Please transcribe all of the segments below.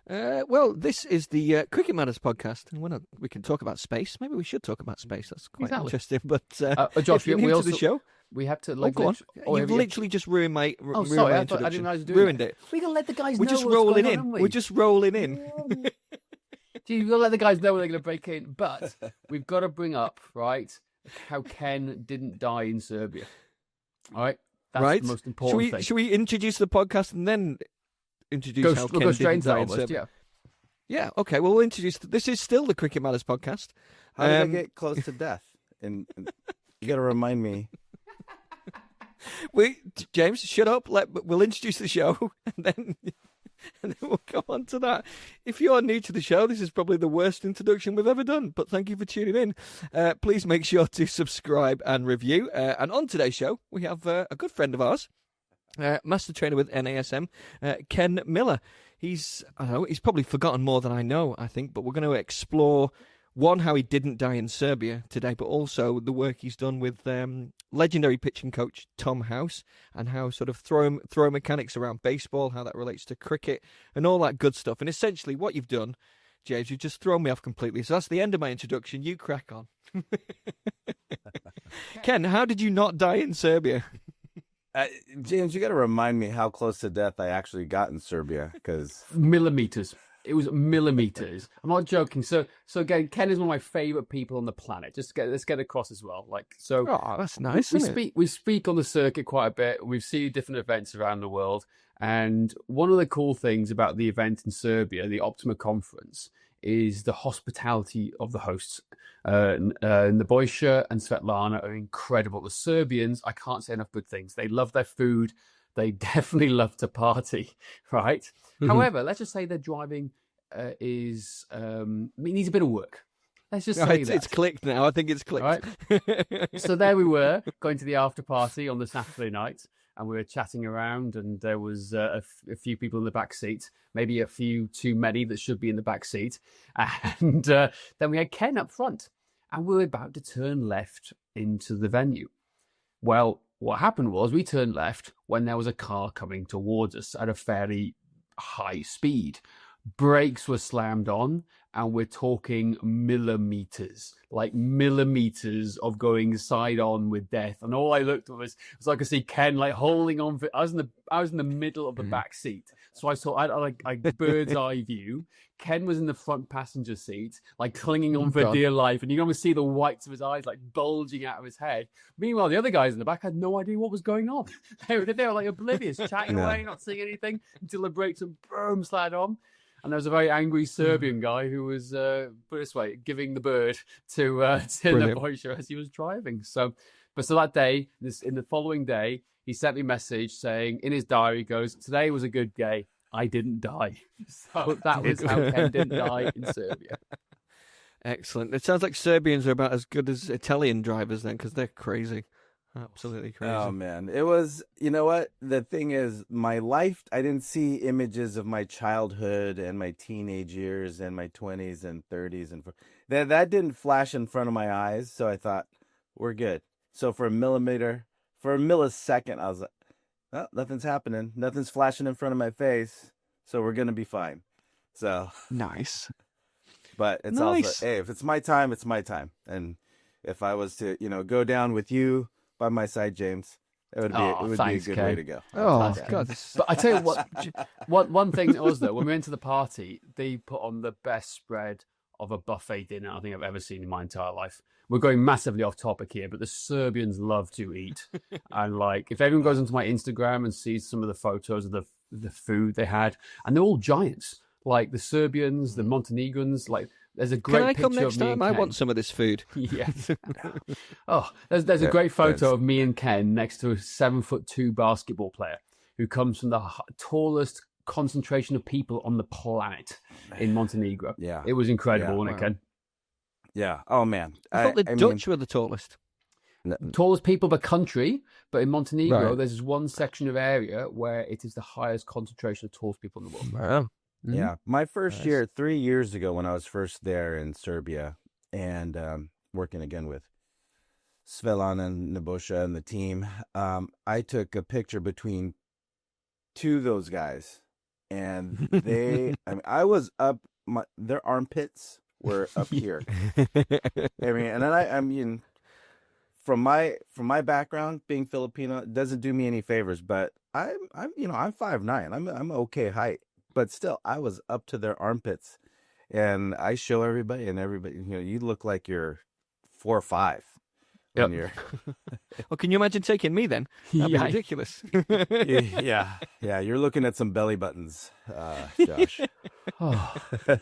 Well, this is the Cricket Matters podcast, and we can talk about space. Maybe we should talk about space. That's quite interesting. But Josh, if you're new to the show, we have to. Go on. You've literally just ruined my. Sorry, I didn't know I was doing ruined that. it. We gotta let the guys We're know. just what's rolling going in. on, We're just rolling in. Gee, we gotta let the guys know when they're gonna break in. But we've got to bring up how Ken didn't die in Serbia. All right, that's the most important thing. Should we introduce the podcast and then introduce how Ken go straight into didn't that die? almost, yeah. Yeah, okay. Well, we'll introduce. This is still the Cricket Matters podcast. How did I get close to death? And you got to remind me. James, shut up. We'll introduce the show, and then we'll go on to that. If you are new to the show, this is probably the worst introduction we've ever done. But thank you for tuning in. Please make sure to subscribe and review. And on today's show, we have a good friend of ours, master trainer with NASM, Ken Miller. He's probably forgotten more than I know, I think, but we're going to explore, one, how he didn't die in Serbia today, but also the work he's done with legendary pitching coach Tom House, and how sort of throw mechanics around baseball, how that relates to cricket, and all that good stuff. And essentially what you've done, James, you've just thrown me off completely. So that's the end of my introduction. You crack on. Ken, how did you not die in Serbia? James, you got to remind me how close to death I actually got in Serbia, because millimeters. It was millimeters. I'm not joking. So again, Ken is one of my favorite people on the planet. Let's get across as well. Oh, that's nice. We speak on the circuit quite a bit. We've seen different events around the world, and one of the cool things about the event in Serbia, the Optima Conference, is the hospitality of the hosts. Nebojša and Svetlana are incredible. The Serbians, I can't say enough good things. They love their food. They definitely love to party, right? Mm-hmm. However, let's just say their driving needs a bit of work. Let's just say it's clicked now. I think it's clicked. Right? So there we were, going to the after party on the Saturday night, and we were chatting around, and there was a few people in the back seat, maybe a few too many that should be in the back seat. And then we had Ken up front, and we were about to turn left into the venue. Well, what happened was we turned left when there was a car coming towards us at a fairly high speed. Brakes were slammed on, and we're talking millimeters of going side on with death. And all I looked at was I could see Ken holding on. I was in the middle of the back seat, so I had bird's eye view. Ken was in the front passenger seat, clinging on for dear life, and you can almost see the whites of his eyes bulging out of his head. Meanwhile, the other guys in the back had no idea what was going on. They were oblivious, chatting away, not saying anything until the brakes and boom, slid on. And there was a very angry Serbian guy who was, put it this way, giving the bird to Nebojša as he was driving. So that day, in the following day, he sent me a message saying in his diary, he goes, "Today was a good day. I didn't die." So that was how Ken didn't die in Serbia. Excellent. It sounds like Serbians are about as good as Italian drivers then, because they're crazy. Absolutely crazy. Oh, man. It was, you know what? The thing is, my life, I didn't see images of my childhood and my teenage years and my 20s and 30s. And that didn't flash in front of my eyes. So I thought, we're good. So for a millisecond, I was like, oh, nothing's happening. Nothing's flashing in front of my face. So we're going to be fine. So nice. But it's also, hey, if it's my time, it's my time. And if I was to, go down with you by my side, James, it would be a good way to go. Oh, God. But I tell you what, one thing was, though, when we went to the party, they put on the best spread of a buffet dinner I think I've ever seen in my entire life. We're going massively off topic here, but the Serbians love to eat. And if everyone goes onto my Instagram and sees some of the photos of the food they had, and they're all giants, like the Serbians, the Montenegrins, there's a great picture of me. Can I come next time? I want some of this food. Yeah. Oh, there's a great photo of me and Ken next to a 7'2" basketball player who comes from the tallest concentration of people on the planet in Montenegro. Yeah. It was incredible, wasn't it, Ken? Yeah. Oh, man. I thought the Dutch were the tallest. Tallest people per country, but in Montenegro, there's one section of area where it is the highest concentration of tallest people in the world. Wow. Mm-hmm. Yeah. My first year, 3 years ago, when I was first there in Serbia and working again with Svetlana and Nebojša and the team, I took a picture between two of those guys. and I mean, I was up, their armpits were up here. I mean, and then I mean, from my background, being Filipino, it doesn't do me any favors, but I'm 5'9". I'm okay height, but still, I was up to their armpits, and I show everybody, and everybody, you look like you're 4 or 5 when Yep. you're. Well, can you imagine taking me then? That'd be Yeah. ridiculous. Yeah, you're looking at some belly buttons, Josh. Oh,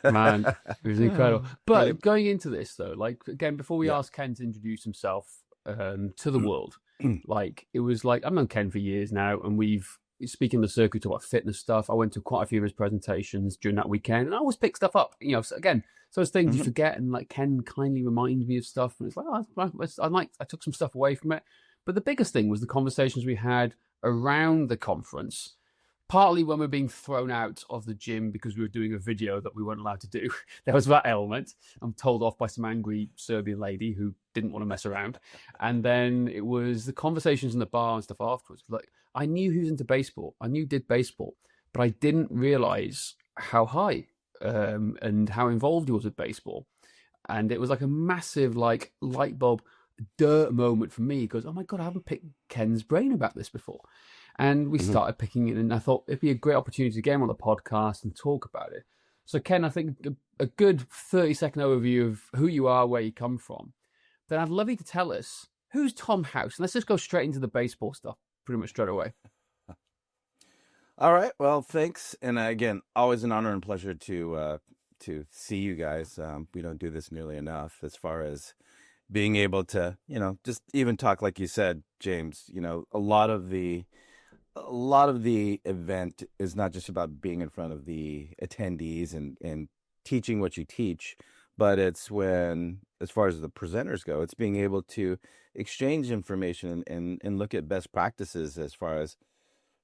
man, it was incredible. But Brilliant. going into this though, like again, before we Yeah. asked Ken to introduce himself to the world, like it was like I've known Ken for years now, and we've speaking the circuit about fitness stuff. I went to quite a few of his presentations during that weekend, and I always pick stuff up. So again, those things you forget, and like Ken kindly reminds me of stuff, and it's like I took some stuff away from it. But the biggest thing was the conversations we had around the conference. Partly when we're being thrown out of the gym because we were doing a video that we weren't allowed to do. There was that element. I'm told off by some angry Serbian lady who didn't want to mess around. And then it was the conversations in the bar and stuff afterwards. Like, I knew he was into baseball. I knew he did baseball, but I didn't realize how high and how involved he was with baseball. And it was like a massive like light bulb dirt moment for me. He goes, oh my God, I haven't picked Ken's brain about this before. And we started picking it, and I thought it'd be a great opportunity to get him on the podcast and talk about it. So, Ken, I think a good 30-second overview of who you are, where you come from. Then I'd love you to tell us, who's Tom House? And let's just go straight into the baseball stuff pretty much straight away. All right. Well, thanks. And again, always an honor and pleasure to see you guys. We don't do this nearly enough as far as being able to, just even talk, like you said, James, a lot of the event is not just about being in front of the attendees and teaching what you teach, but it's as far as the presenters go, it's being able to exchange information and look at best practices as far as,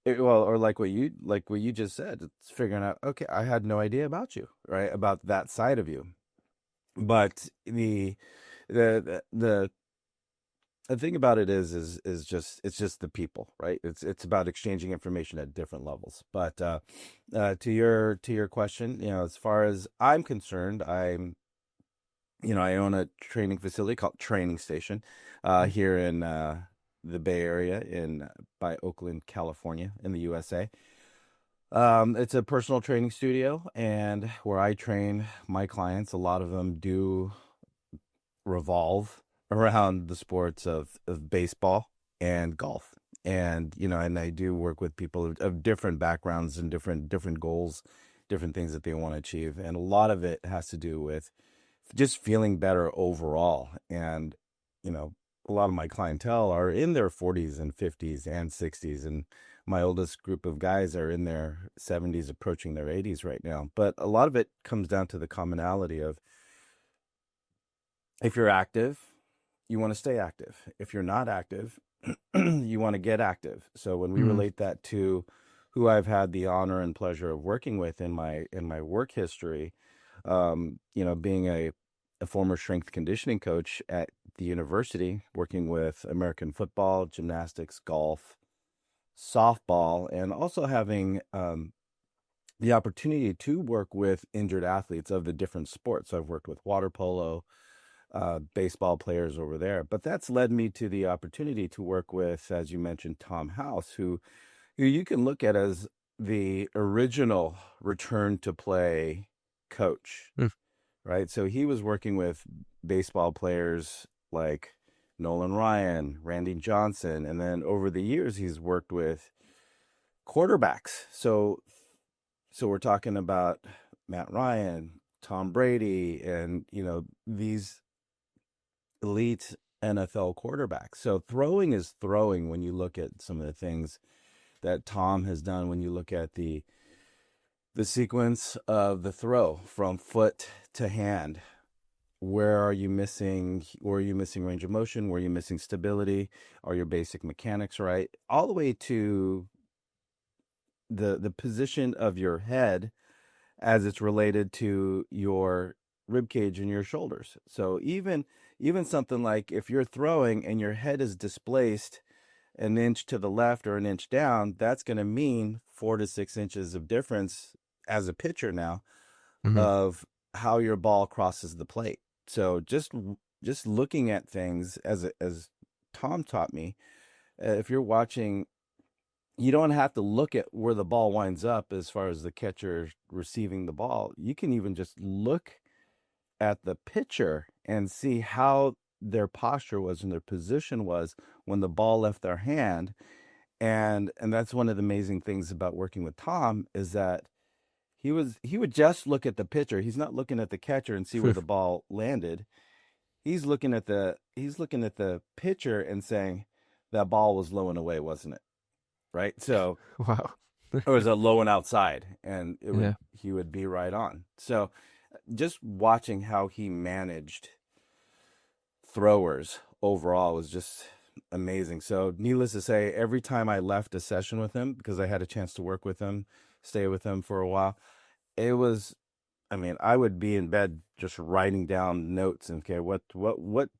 or like what you just said, it's figuring out, okay, I had no idea about you, right? About that side of you. But the thing about it is just it's just the people, right? It's about exchanging information at different levels. But to your question, as far as I'm concerned, I own a training facility called Training Station here in the Bay Area by Oakland, California, in the USA. It's a personal training studio, and where I train my clients, a lot of them do revolve around the sports of baseball and golf. And, and I do work with people of different backgrounds and different goals, different things that they want to achieve. And a lot of it has to do with just feeling better overall. And, a lot of my clientele are in their 40s and 50s and 60s. And my oldest group of guys are in their 70s, approaching their 80s right now. But a lot of it comes down to the commonality of, if you're active, you want to stay active. If you're not active, you want to get active. So when we relate that to who I've had the honor and pleasure of working with in my work history, being a former strength conditioning coach at the university, working with American football, gymnastics, golf, softball, and also having the opportunity to work with injured athletes of the different sports. So I've worked with water polo, baseball players over there, but that's led me to the opportunity to work with, as you mentioned, Tom House, who you can look at as the original return to play coach, right? So he was working with baseball players like Nolan Ryan, Randy Johnson, and then over the years he's worked with quarterbacks. So we're talking about Matt Ryan, Tom Brady, and these elite NFL quarterbacks. So throwing is throwing when you look at some of the things that Tom has done, when you look at the sequence of the throw from foot to hand. Where are you missing range of motion? Where are you missing stability? Are your basic mechanics right? All the way to the position of your head as it's related to your rib cage and your shoulders. So even something like if you're throwing and your head is displaced an inch to the left or an inch down, that's going to mean 4 to 6 inches of difference as a pitcher now of how your ball crosses the plate. So just looking at things as Tom taught me, if you're watching, you don't have to look at where the ball winds up as far as the catcher receiving the ball. You can even just look at the pitcher and see how their posture was and their position was when the ball left their hand. And that's one of the amazing things about working with Tom, is that he would just look at the pitcher. He's not looking at the catcher and see where the ball landed. He's looking at the pitcher and saying, that ball was low and away, wasn't it? Right? So Wow. or was it low and outside? And he would be right on. So just watching how he managed throwers overall was just amazing. So needless to say, every time I left a session with him, because I had a chance to work with him, stay with him for a while, it was, I mean, I would be in bed just writing down notes and, okay, what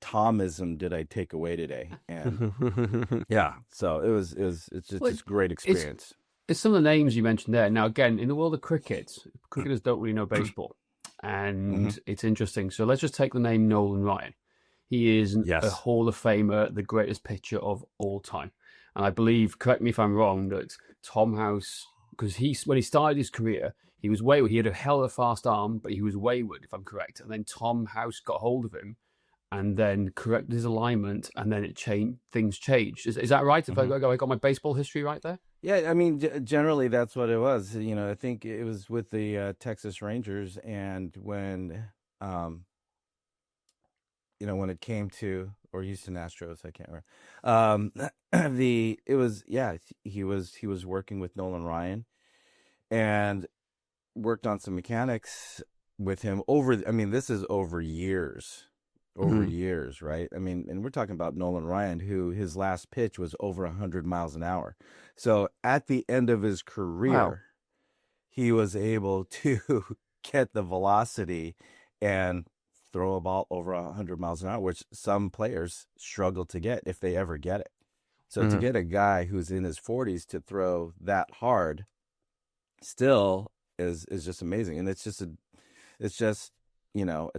Thomism did I take away today? And yeah, so it's just great experience. It's some of the names you mentioned there. Now, again, in the world of cricket, cricketers don't really know baseball, and it's interesting. So let's just take the name Nolan Ryan. He is a Hall of Famer, the greatest pitcher of all time. And I believe, correct me if I'm wrong, that Tom House, because when he started his career, he was wayward. He had a hell of a fast arm, but he was wayward, if I'm correct. And then Tom House got hold of him and then corrected his alignment, and then things changed. Is that right? If I got my baseball history right there? Yeah, I mean, generally that's what it was. You know, I think it was with the Texas Rangers, and when, when it came to, or Houston Astros, I can't remember. He was working with Nolan Ryan, and worked on some mechanics with him this is over years, right? I mean, and we're talking about Nolan Ryan, who his last pitch was over 100 miles an hour. So at the end of his career, he was able to get the velocity and throw a ball over 100 miles an hour, which some players struggle to get if they ever get it. So to get a guy who's in his 40s to throw that hard still is just amazing. And it's just a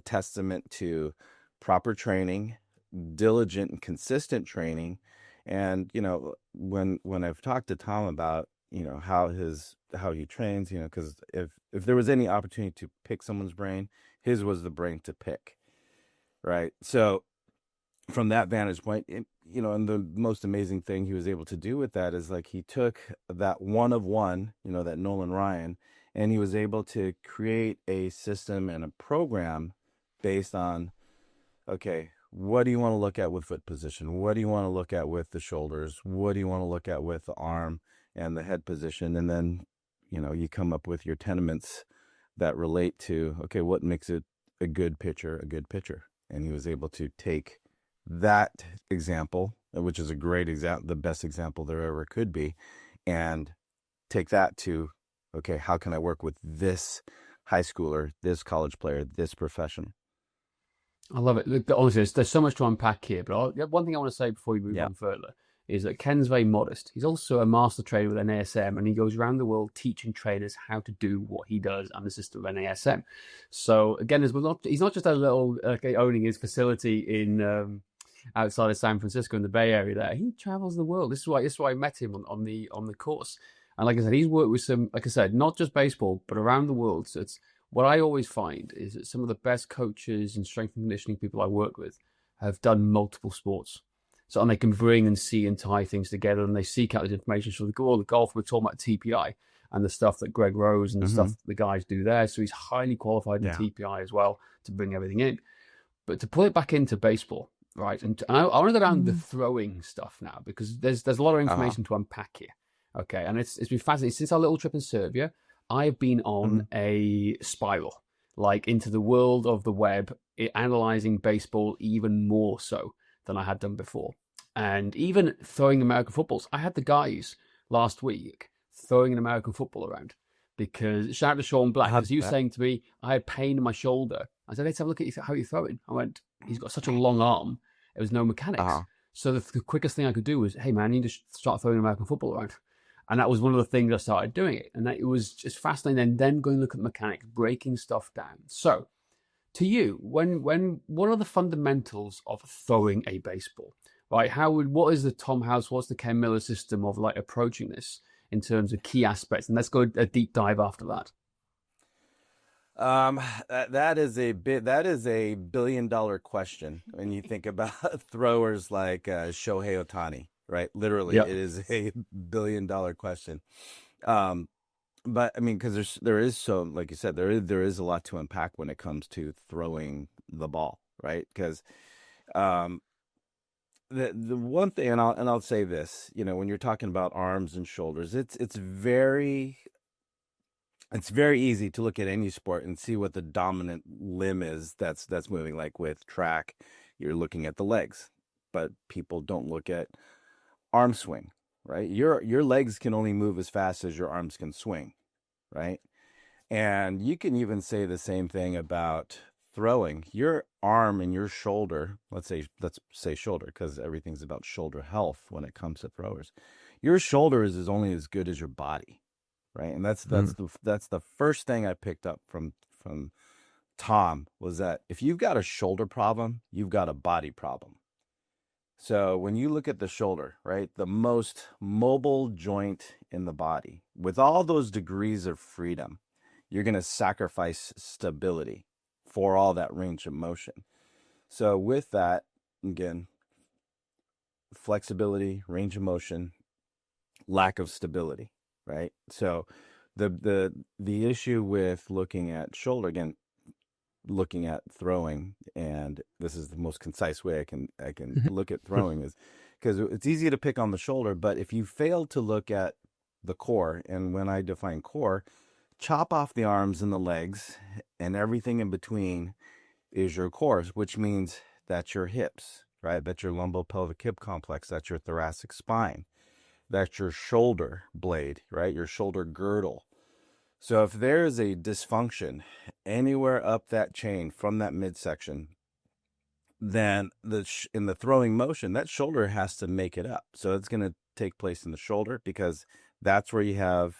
testament to proper training, diligent and consistent training. And, when I've talked to Tom about, how he trains, because if there was any opportunity to pick someone's brain, his was the brain to pick. Right. So from that vantage point, and the most amazing thing he was able to do with that is, like, he took that one of one, that Nolan Ryan, and he was able to create a system and a program based on, okay, what do you want to look at with foot position? What do you want to look at with the shoulders? What do you want to look at with the arm and the head position? And then, you come up with your tenements that relate to, okay, what makes it a good pitcher? And he was able to take that example, which is a great example, the best example there ever could be, and take that to, okay, how can I work with this high schooler, this college player, this professional? I love it. Look, honestly, there's so much to unpack here, but one thing I want to say before we move on further is that Ken's very modest. He's also a master trainer with NASM, and he goes around the world teaching trainers how to do what he does and the system of NASM. So again, he's not just a little owning his facility in outside of San Francisco in the Bay Area. There, he travels the world. This is why I met him on the course. And like I said, he's worked with some, like I said, not just baseball, but around the world. So it's what I always find is that some of the best coaches and strength and conditioning people I work with have done multiple sports. So, and they can bring and see and tie things together, and they seek out this information. So the golf, we're talking about TPI and the stuff that Greg Rose and the stuff that the guys do there. So he's highly qualified in TPI as well to bring everything in. But to pull it back into baseball, right? And I want to go down the throwing stuff now, because there's a lot of information to unpack here. Okay, and it's been fascinating. Since our little trip in Serbia, I've been on a spiral, like into the world of the web, analyzing baseball even more so than I had done before. And even throwing American footballs. I had the guys last week throwing an American football around, because, shout out to Sean Black, because he was saying to me, I had pain in my shoulder. I said, let's have a look at how you're throwing. I went, he's got such a long arm. There was no mechanics. So the quickest thing I could do was, hey man, you need to start throwing American football around. And that was one of the things I started doing it. And it was just fascinating. And then going to look at the mechanics, breaking stuff down. So to you, what are the fundamentals of throwing a baseball? Right? What is the Tom House, what's the Ken Miller system of like approaching this in terms of key aspects? And let's go a deep dive after that. That is a $1 billion question when you think about throwers like Shohei Ohtani, right? Literally, Yep. it is a $1 billion question. But I mean, because there is so, like you said, there is a lot to unpack when it comes to throwing the ball, right? Because the one thing, and I'll say this, when you're talking about arms and shoulders, it's very easy to look at any sport and see what the dominant limb is that's moving. Like with track, you're looking at the legs, but people don't look at arm swing, right? Your legs can only move as fast as your arms can swing, right? And you can even say the same thing about throwing. Your arm and your shoulder, let's say shoulder, because everything's about shoulder health when it comes to throwers. Your shoulder is only as good as your body, right? And that's the first thing I picked up from Tom, was that if you've got a shoulder problem, you've got a body problem. So when you look at the shoulder, right, the most mobile joint in the body, with all those degrees of freedom, you're going to sacrifice stability for all that range of motion. So with that, again, flexibility, range of motion, lack of stability, right? So the issue with looking at shoulder, again, looking at throwing, and this is the most concise way I can look at throwing, is because it's easy to pick on the shoulder, but if you fail to look at the core, and when I define core, chop off the arms and the legs, and everything in between is your core, which means that's your hips, right? That's your lumbopelvic hip complex, that's your thoracic spine, that's your shoulder blade, right? Your shoulder girdle. So if there is a dysfunction anywhere up that chain from that midsection, then in the throwing motion, that shoulder has to make it up. So it's going to take place in the shoulder, because that's where you have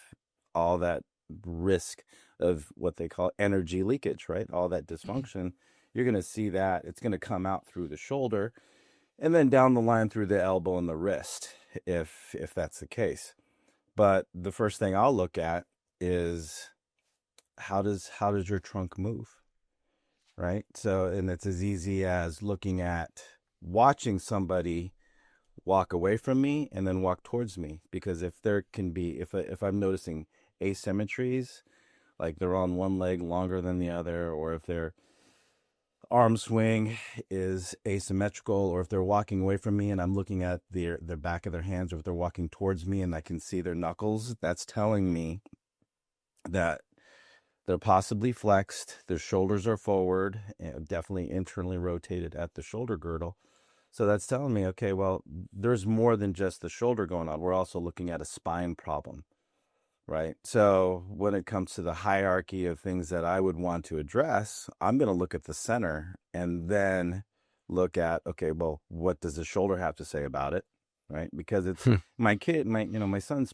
all that risk of what they call energy leakage, right? All that dysfunction, you're going to see that it's going to come out through the shoulder, and then down the line through the elbow and the wrist, if that's the case. But the first thing I'll look at is how does your trunk move, right? So, and it's as easy as looking at watching somebody walk away from me and then walk towards me, because if there can be, if I'm noticing asymmetries, like they're on one leg longer than the other, or if their arm swing is asymmetrical, or if they're walking away from me and I'm looking at their back of their hands, or if they're walking towards me and I can see their knuckles, that's telling me that they're possibly flexed, their shoulders are forward, and definitely internally rotated at the shoulder girdle. So that's telling me, okay, well, there's more than just the shoulder going on. We're also looking at a spine problem, right? So when it comes to the hierarchy of things that I would want to address, I'm going to look at the center and then look at, okay, well, what does the shoulder have to say about it, right? Because it's my son's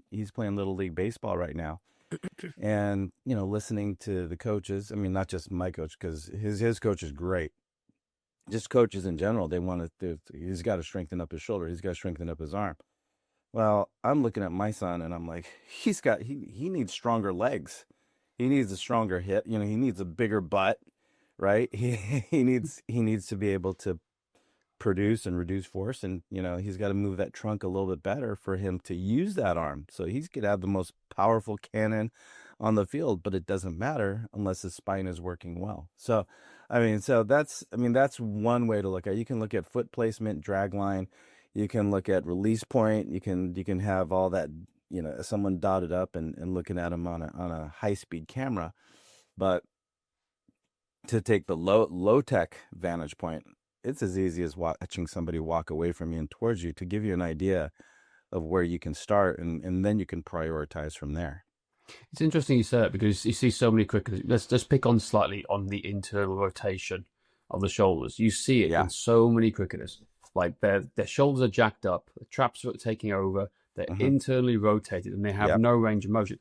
he's playing Little League Baseball right now. And, listening to the coaches, I mean, not just my coach, because his coach is great. Just coaches in general, they want to, he's got to strengthen up his shoulder. He's got to strengthen up his arm. Well, I'm looking at my son and I'm like, he needs stronger legs. He needs a stronger hip. He needs a bigger butt, right? He needs to be able to produce and reduce force, and he's got to move that trunk a little bit better for him to use that arm. So he's going to have the most powerful cannon on the field, but it doesn't matter unless his spine is working well. So that's one way to look at it. You can look at foot placement, drag line, you can look at release point, you can have all that, someone dotted up and looking at them on a high-speed camera. But to take the low tech vantage point, it's as easy as watching somebody walk away from you and towards you, to give you an idea of where you can start, and then you can prioritize from there. It's interesting you say that, because you see so many cricketers. Let's just pick on slightly on the internal rotation of the shoulders. You see it in so many cricketers. Like their shoulders are jacked up, the traps are taking over, they're internally rotated, and they have no range of motion.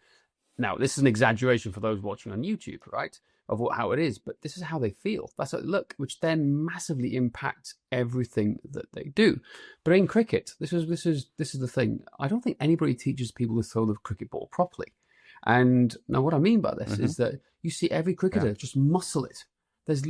Now, this is an exaggeration for those watching on YouTube, right? Of how it is, but this is how they feel. That's how they look, which then massively impacts everything that they do. But in cricket, this is the thing. I don't think anybody teaches people to throw the cricket ball properly. And now, what I mean by this is that you see every cricketer just muscle it. There's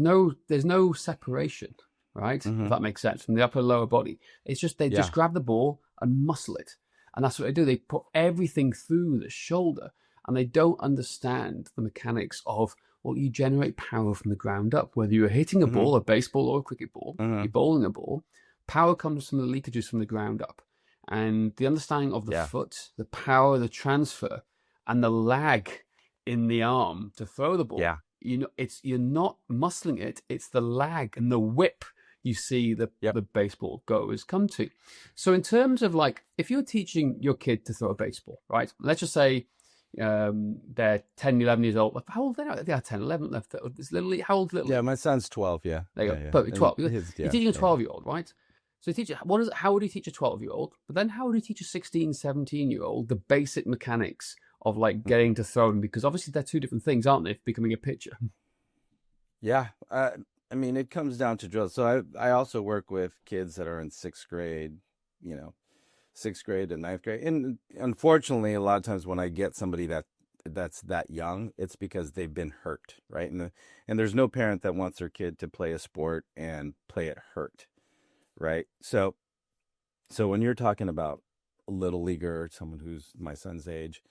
no separation, right? If that makes sense, from the upper and lower body. It's just they just grab the ball and muscle it. And that's what they do. They put everything through the shoulder, and they don't understand the mechanics of, well, you generate power from the ground up. Whether you're hitting a ball, a baseball or a cricket ball, you're bowling a ball, power comes from the leakages from the ground up. And the understanding of the foot, the power, the transfer, and the lag in the arm to throw the ball. You're not muscling it. It's the lag and the whip you see the baseball goers come to. So in terms of like, if you're teaching your kid to throw a baseball, right? Let's just say they're 10, 11 years old. How old are they now? They are 10, 11 left. It's literally, how old? Yeah, my son's 12, yeah. There you go. Perfect, 12. You're teaching a 12-year-old, right? So how would you teach a 12-year-old? But then how would you teach a 16, 17-year-old the basic mechanics of like getting to throwing? Because obviously they're two different things, aren't they? Becoming a pitcher. Yeah. I mean, it comes down to drills. So I also work with kids that are in 6th grade, 6th grade and 9th grade. And unfortunately, a lot of times when I get somebody that's that young, it's because they've been hurt, right? And there's no parent that wants their kid to play a sport and play it hurt, right? So when you're talking about a little leaguer or someone who's my son's age,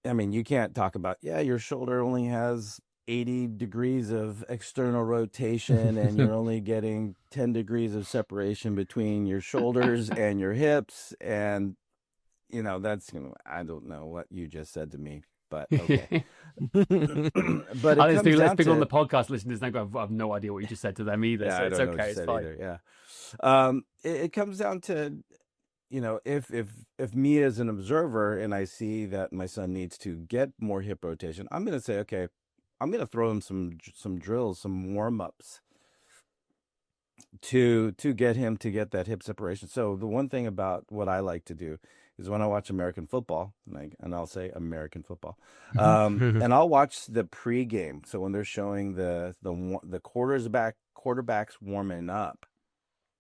I mean, you can't talk about, your shoulder only has 80 degrees of external rotation and you're only getting 10 degrees of separation between your shoulders and your hips. And, that's, I don't know what you just said to me, but okay. But let's people on the podcast listeners now go, I have no idea what you just said to them either. So it's okay. It's fine. Either, yeah. It comes down to, if me as an observer and I see that my son needs to get more hip rotation, I'm going to say, okay, I'm going to throw him some drills, some warm-ups to get him to get that hip separation. So the one thing about what I like to do is when I watch American football, and I'll say American football, and I'll watch the pregame. So when they're showing the quarterbacks warming up,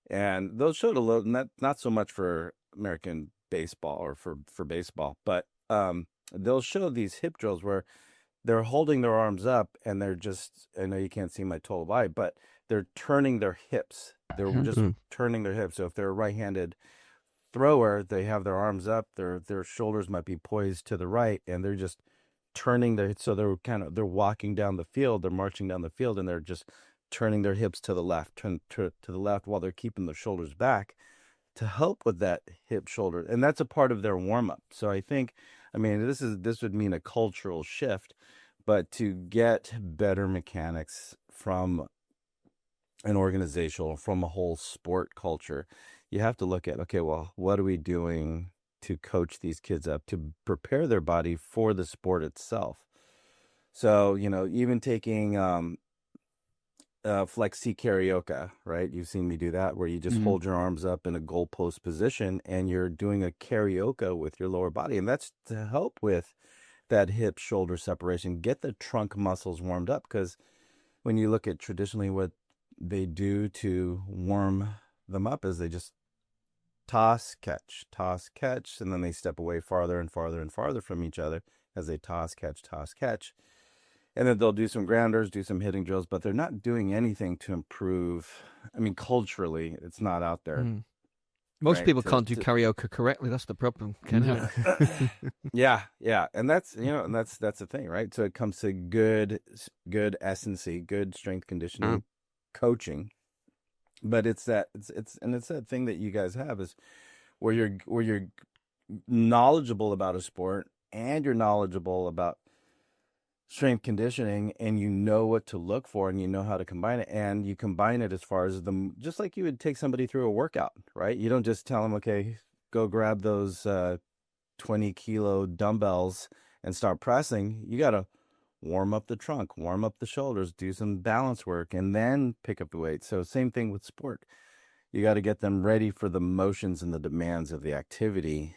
and they'll show it a little, not so much for American baseball or for baseball, but they'll show these hip drills where they're holding their arms up and they're just, I know you can't see my total eye, but they're turning their hips. They're just turning their hips. So if they're a right-handed thrower, they have their arms up, their shoulders might be poised to the right, and they're just turning so they're walking down the field, they're marching down the field, and they're just turning their hips to the left, to the left while they're keeping their shoulders back to help with that hip shoulder. And that's a part of their warm-up. So I think, this would mean a cultural shift, but to get better mechanics from an organizational, from a whole sport culture, you have to look at, okay, well, what are we doing to coach these kids up to prepare their body for the sport itself? So, even taking flexi karaoke, right? You've seen me do that, where you just hold your arms up in a goalpost position and you're doing a karaoke with your lower body. And that's to help with that hip shoulder separation, get the trunk muscles warmed up. Because when you look at traditionally what they do to warm them up is they just toss, catch, and then they step away farther and farther and farther from each other as they toss, catch. And then they'll do some grounders, do some hitting drills, but they're not doing anything to improve. culturally, it's not out there. Most people can't do karaoke correctly. That's the problem. Yeah. And that's the thing, right? So it comes to good S&C, good strength conditioning coaching. But it's that thing that you guys have is where you're knowledgeable about a sport and you're knowledgeable about strength conditioning, and you know what to look for, and you know how to combine it, and you combine it as far as just like you would take somebody through a workout, right? You don't just tell them, okay, go grab those 20 kilo dumbbells and start pressing. You got to warm up the trunk, warm up the shoulders, do some balance work, and then pick up the weight. So same thing with sport. You got to get them ready for the motions and the demands of the activity,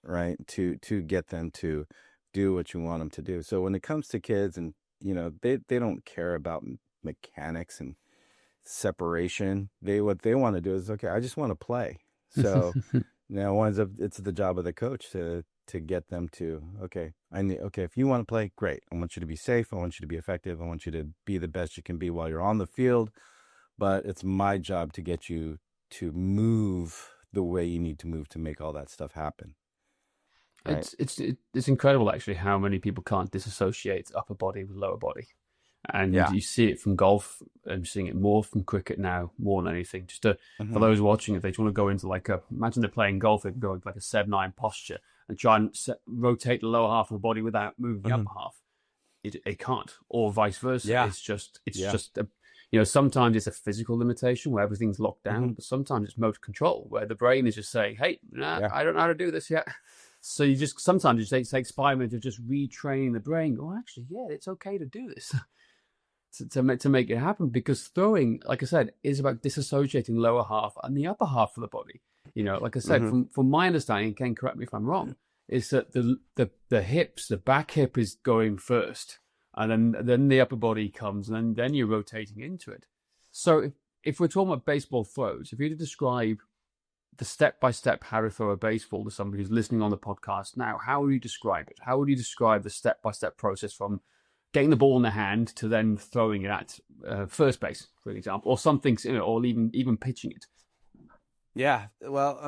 right? To get them to do what you want them to do. So when it comes to kids, and they don't care about mechanics and separation. What they want to do is, okay, I just want to play. So now it's the job of the coach to get them to, okay, if you want to play, great. I want you to be safe. I want you to be effective. I want you to be the best you can be while you're on the field. But it's my job to get you to move the way you need to move to make all that stuff happen. Right? It's incredible actually how many people can't disassociate upper body with lower body. And Yeah. you see it from golf. I'm seeing it more from cricket now, more than anything. Just for those watching, if they just want to go into imagine they're playing golf, they can go into like a 7-9 posture and try and rotate the lower half of the body without moving the upper half. It can't, or vice versa. Yeah. It's just sometimes it's a physical limitation where everything's locked down, but sometimes it's motor control where the brain is just saying, "Hey, I don't know how to do this yet." So sometimes it takes 5 minutes of just retraining the brain. Oh, actually, yeah, it's okay to do this. To make it happen, because throwing, like I said, is about disassociating lower half and the upper half of the body. Like I said, from my understanding, Ken, correct me if I'm wrong, is that the hips, the back hip is going first, and then the upper body comes, and then you're rotating into it. So if we're talking about baseball throws, if you were to describe the step-by-step how to throw a baseball to somebody who's listening on the podcast now, how would you describe it? How would you describe the step-by-step process from getting the ball in the hand to then throwing it at first base, for example, or something, or even pitching it? Yeah. Well,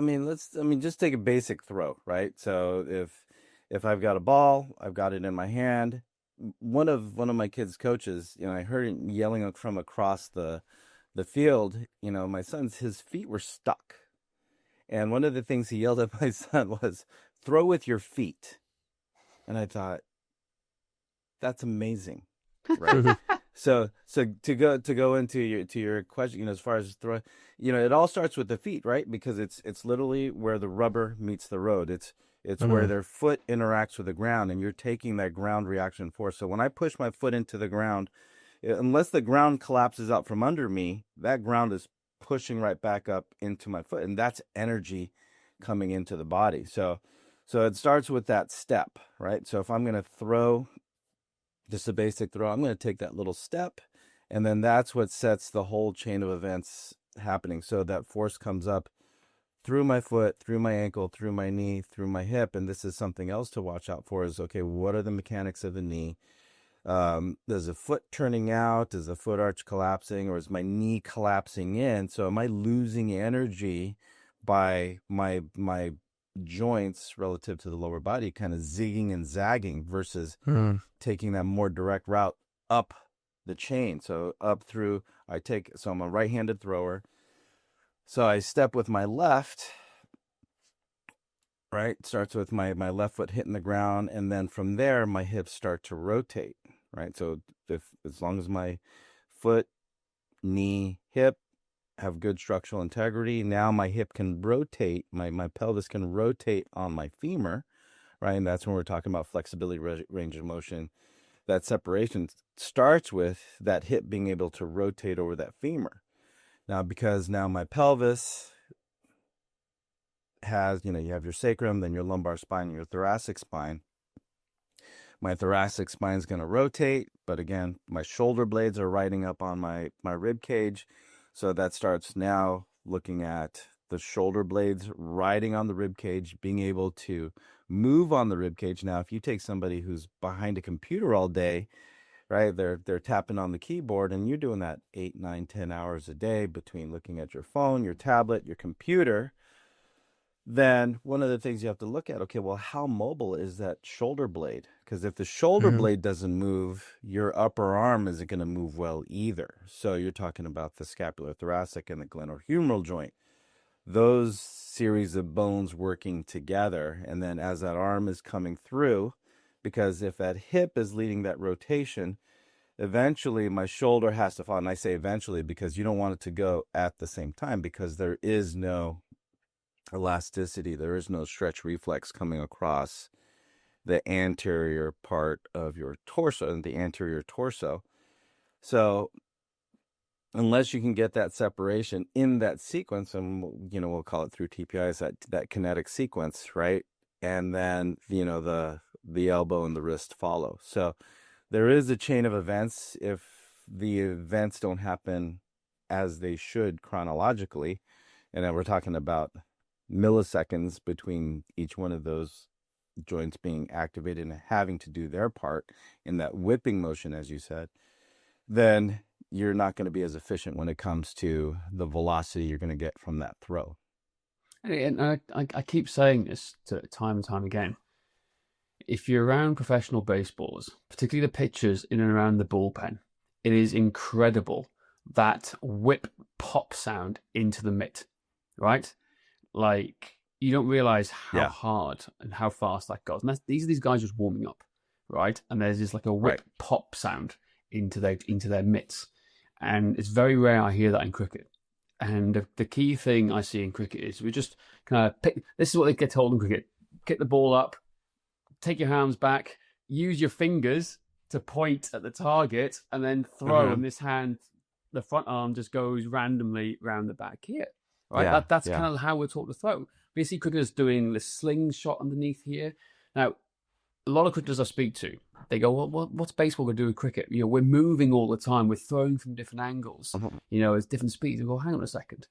just take a basic throw, right? So if I've got a ball, I've got it in my hand. One of my kids' coaches, I heard him yelling from across the field. My his feet were stuck, and one of the things he yelled at my son was, "Throw with your feet." And I thought, that's amazing, right? So to go into your question, as far as throw, it all starts with the feet, right? Because it's literally where the rubber meets the road. It's where their foot interacts with the ground, and you're taking that ground reaction force. So when I push my foot into the ground, unless the ground collapses out from under me, that ground is pushing right back up into my foot, and that's energy coming into the body. So it starts with that step, right? So if I'm going to throw just a basic throw, I'm going to take that little step, and then that's what sets the whole chain of events happening. So that force comes up through my foot, through my ankle, through my knee, through my hip. And this is something else to watch out for is, okay, what are the mechanics of the knee? Is the foot turning out? Is the foot arch collapsing, or is my knee collapsing in? So am I losing energy by my joints relative to the lower body kind of zigging and zagging versus taking that more direct route up the chain? So up through, so I'm a right-handed thrower. So I step with my left, right? Starts with my left foot hitting the ground, and then from there my hips start to rotate, right? So as long as my foot, knee, hip have good structural integrity, now my hip can rotate, my pelvis can rotate on my femur, right? And that's when we're talking about flexibility, range of motion. That separation starts with that hip being able to rotate over that femur. Now, because now my pelvis has, you have your sacrum, then your lumbar spine, and your thoracic spine. My thoracic spine is going to rotate, but again, my shoulder blades are riding up on my rib cage. So that starts now looking at the shoulder blades riding on the rib cage, being able to move on the rib cage. Now, if you take somebody who's behind a computer all day, right, they're tapping on the keyboard, and you're doing that 8, 9, 10 hours a day between looking at your phone, your tablet, your computer, then one of the things you have to look at, okay, well, how mobile is that shoulder blade? Because if the shoulder blade doesn't move, your upper arm isn't going to move well either. So you're talking about the scapulothoracic and the glenohumeral joint. Those series of bones working together, and then as that arm is coming through, because if that hip is leading that rotation, eventually my shoulder has to fall. And I say eventually because you don't want it to go at the same time, because there is no elasticity, there is no stretch reflex coming across the anterior part of your torso and the anterior torso. So unless you can get that separation in that sequence, and we'll call it through TPIs, that kinetic sequence, right? And then the elbow and the wrist follow. So there is a chain of events. If the events don't happen as they should chronologically, and then we're talking about milliseconds between each one of those joints being activated and having to do their part in that whipping motion, as you said, then you're not going to be as efficient when it comes to the velocity you're going to get from that throw. And I keep saying this time and time again. If you're around professional baseballers, particularly the pitchers in and around the bullpen, it is incredible that whip pop sound into the mitt, right? Like, you don't realize how hard and how fast that goes. And these guys just warming up, right? And there's just like a whip pop sound into their mitts. And it's very rare I hear that in cricket. And the key thing I see in cricket is we just kind of pick. This is what they get told in cricket: kick the ball up, take your hands back, use your fingers to point at the target, and then throw. And this hand, the front arm, just goes randomly round the back here. Right? That's kind of how we're taught to throw. We see cricketers doing the slingshot underneath here. Now, a lot of cricketers I speak to, they go, well, what's baseball going to do with cricket? We're moving all the time. We're throwing from different angles, at different speeds. I go, hang on a second.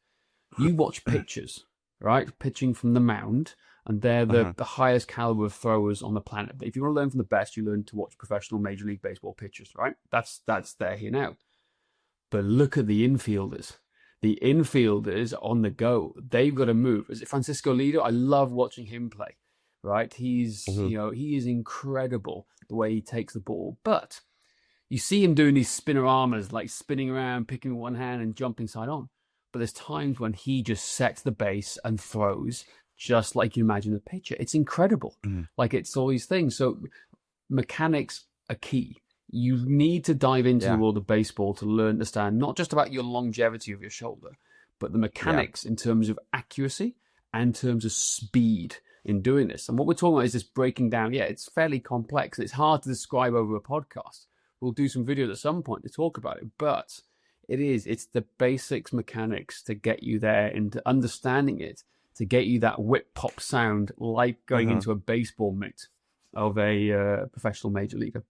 You watch pitchers, right? Pitching from the mound, and they're the highest caliber of throwers on the planet. But if you want to learn from the best, you learn to watch professional Major League Baseball pitchers, right? That's there here now. But look at the infielders. The infielders on the go, they've got to move. Is it Francisco Lido? I love watching him play. Right, he's he is incredible the way he takes the ball, but you see him doing these spinner armors, like spinning around, picking one hand and jumping side on. But there's times when he just sets the base and throws just like you imagine a pitcher. It's incredible. Like, it's all these things. So mechanics are key. You need to dive into the world of baseball to learn, understand not just about your longevity of your shoulder, but the mechanics in terms of accuracy and in terms of speed in doing this. And what we're talking about is this breaking down. It's fairly complex. It's hard to describe over a podcast. We'll do some videos at some point to talk about it, but it's the basics mechanics to get you there, into understanding it, to get you that whip pop sound, like going into a baseball mitt of a professional major leaguer.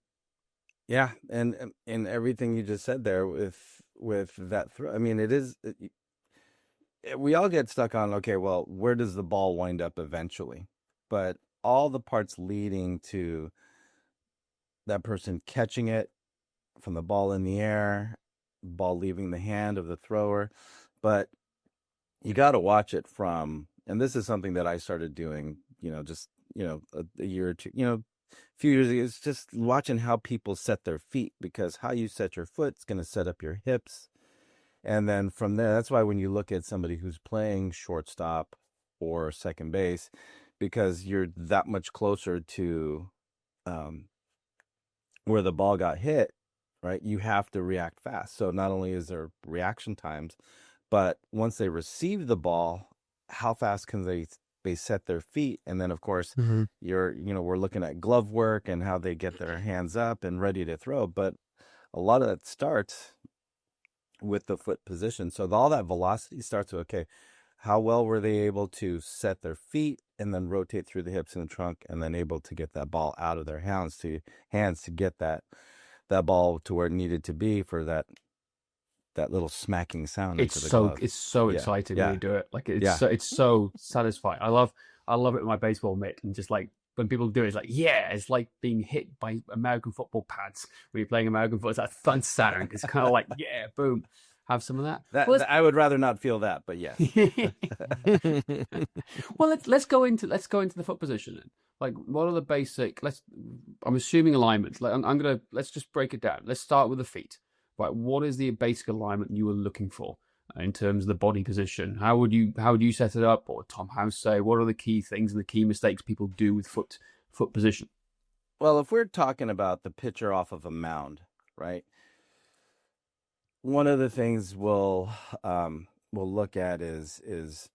Yeah, and everything you just said there with that throw. I mean, it is. We all get stuck on, okay, well, where does the ball wind up eventually? But all the parts leading to that person catching it from the ball in the air, ball leaving the hand of the thrower. But you got to watch it from, and this is something that I started doing, a year or two, a few years ago. It's just watching how people set their feet, because how you set your foot is going to set up your hips. And then from there, that's why when you look at somebody who's playing shortstop or second base, because you're that much closer to where the ball got hit, right? You have to react fast. So not only is there reaction times, but once they receive the ball, how fast can they set their feet? And then, of course, we're looking at glove work and how they get their hands up and ready to throw. But a lot of that starts with the foot position. So all that velocity starts with, okay, how well were they able to set their feet and then rotate through the hips and the trunk, and then able to get that ball out of their hands to get that ball to where it needed to be for that little smacking sound. It's so exciting when you do it. Like, it's so satisfying. I love it with my baseball mitt, and just like when people do it, it's like being hit by American football pads when you're playing American football. It's that thud sound. It's kind of like, boom. Have some of that. I would rather not feel that, but yes. Well, let's go into the foot position then. Like, what are the basic? I'm assuming alignments. Let's just break it down. Let's start with the feet. Right, what is the basic alignment you were looking for in terms of the body position? How would you set it up? Or Tom House say, what are the key things and the key mistakes people do with foot position? Well, if we're talking about the pitcher off of a mound, right? One of the things we'll look at is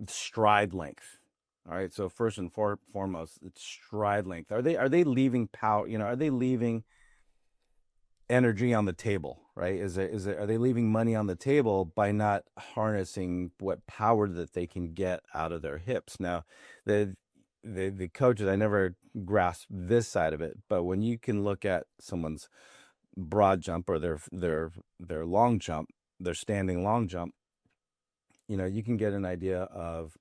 stride length, All right. So first and foremost, it's stride length. Are they leaving power? Are they leaving energy on the table? Right? Are they leaving money on the table by not harnessing what power that they can get out of their hips? Now, the coaches, I never grasped this side of it, but when you can look at someone's broad jump or their long jump, their standing long jump, you can get an idea of